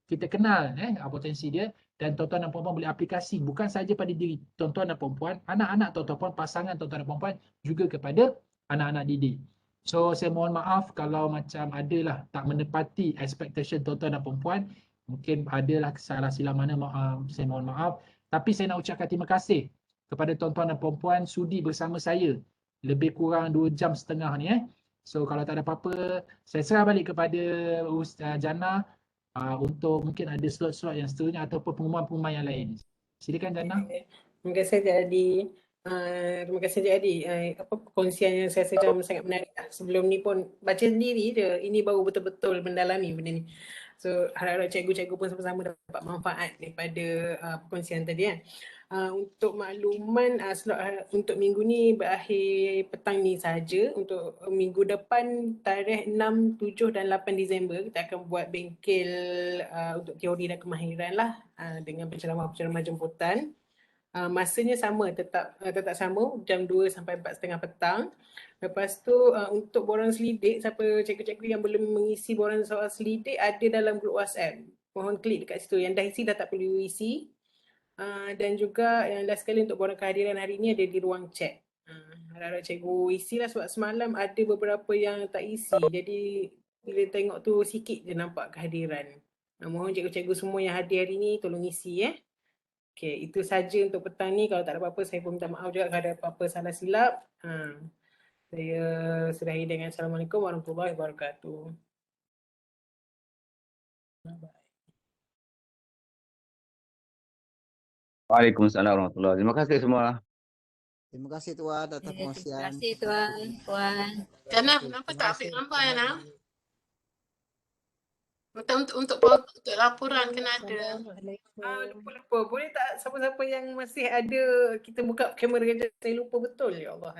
kita kenal potensi dia, dan tuan-tuan dan puan-puan boleh aplikasi bukan saja pada diri tuan-tuan dan puan-puan, anak-anak tuan-tuan dan puan, pasangan tuan-tuan dan puan-puan, juga kepada anak-anak didik. So saya mohon maaf kalau macam adalah tak menepati expectation tuan-tuan dan puan-puan, mungkin adalah salah silap mana, saya mohon maaf. Tapi saya nak ucapkan terima kasih kepada tuan-tuan dan puan-puan sudi bersama saya lebih kurang 2 jam setengah ni. So kalau tak ada apa-apa, saya serah balik kepada Ustaz Jannah untuk mungkin ada slot-slot yang seterusnya ataupun pengumuman-pengumuman yang lain. Silakan Jannah. Terima kasih jadi. Terima kasih jadi perkongsian yang saya rasa sangat menarik. Sebelum ni pun baca sendiri je, ini baru betul-betul mendalami benda ni. So harap-harap cikgu-cikgu pun sama-sama dapat manfaat daripada perkongsian tadi kan. Untuk makluman, slot untuk minggu ni berakhir petang ni saja. Untuk minggu depan tarikh 6, 7 dan 8 Disember kita akan buat bengkel untuk teori dan kemahiran lah, dengan penceramah-penceramah jemputan. Masanya sama, tetap sama, jam 2 sampai 4:30 petang. Lepas tu untuk borang selidik, siapa cikgu-cikgu yang belum mengisi borang soal selidik ada dalam grup WhatsApp. Mohon klik dekat situ, yang dah isi dah tak perlu isi. Dan juga yang last sekali untuk borang kehadiran hari ni ada di ruang chat. Harap-harap cikgu isilah, sebab semalam ada beberapa yang tak isi. Jadi bila tengok tu sikit je nampak kehadiran. Mohon cikgu-cikgu semua yang hadir hari ni tolong isi Okay, itu saja untuk petang ni. Kalau tak ada apa-apa, saya pun minta maaf juga kalau ada apa-apa salah silap. Saya sudahi dengan Assalamualaikum warahmatullahi wabarakatuh. Waalaikumsalam warahmatullahi wabarakatuh. Terima kasih semua. Terima kasih Tuan atas perkongsian. Terima kasih Tuan, Puan. Jannah, kenapa tak ambil gambar Jannah? Untuk laporan kena ada. Lupa. Boleh tak siapa-siapa yang masih ada, kita buka kamera kejap. Saya lupa betul. Ya Allah.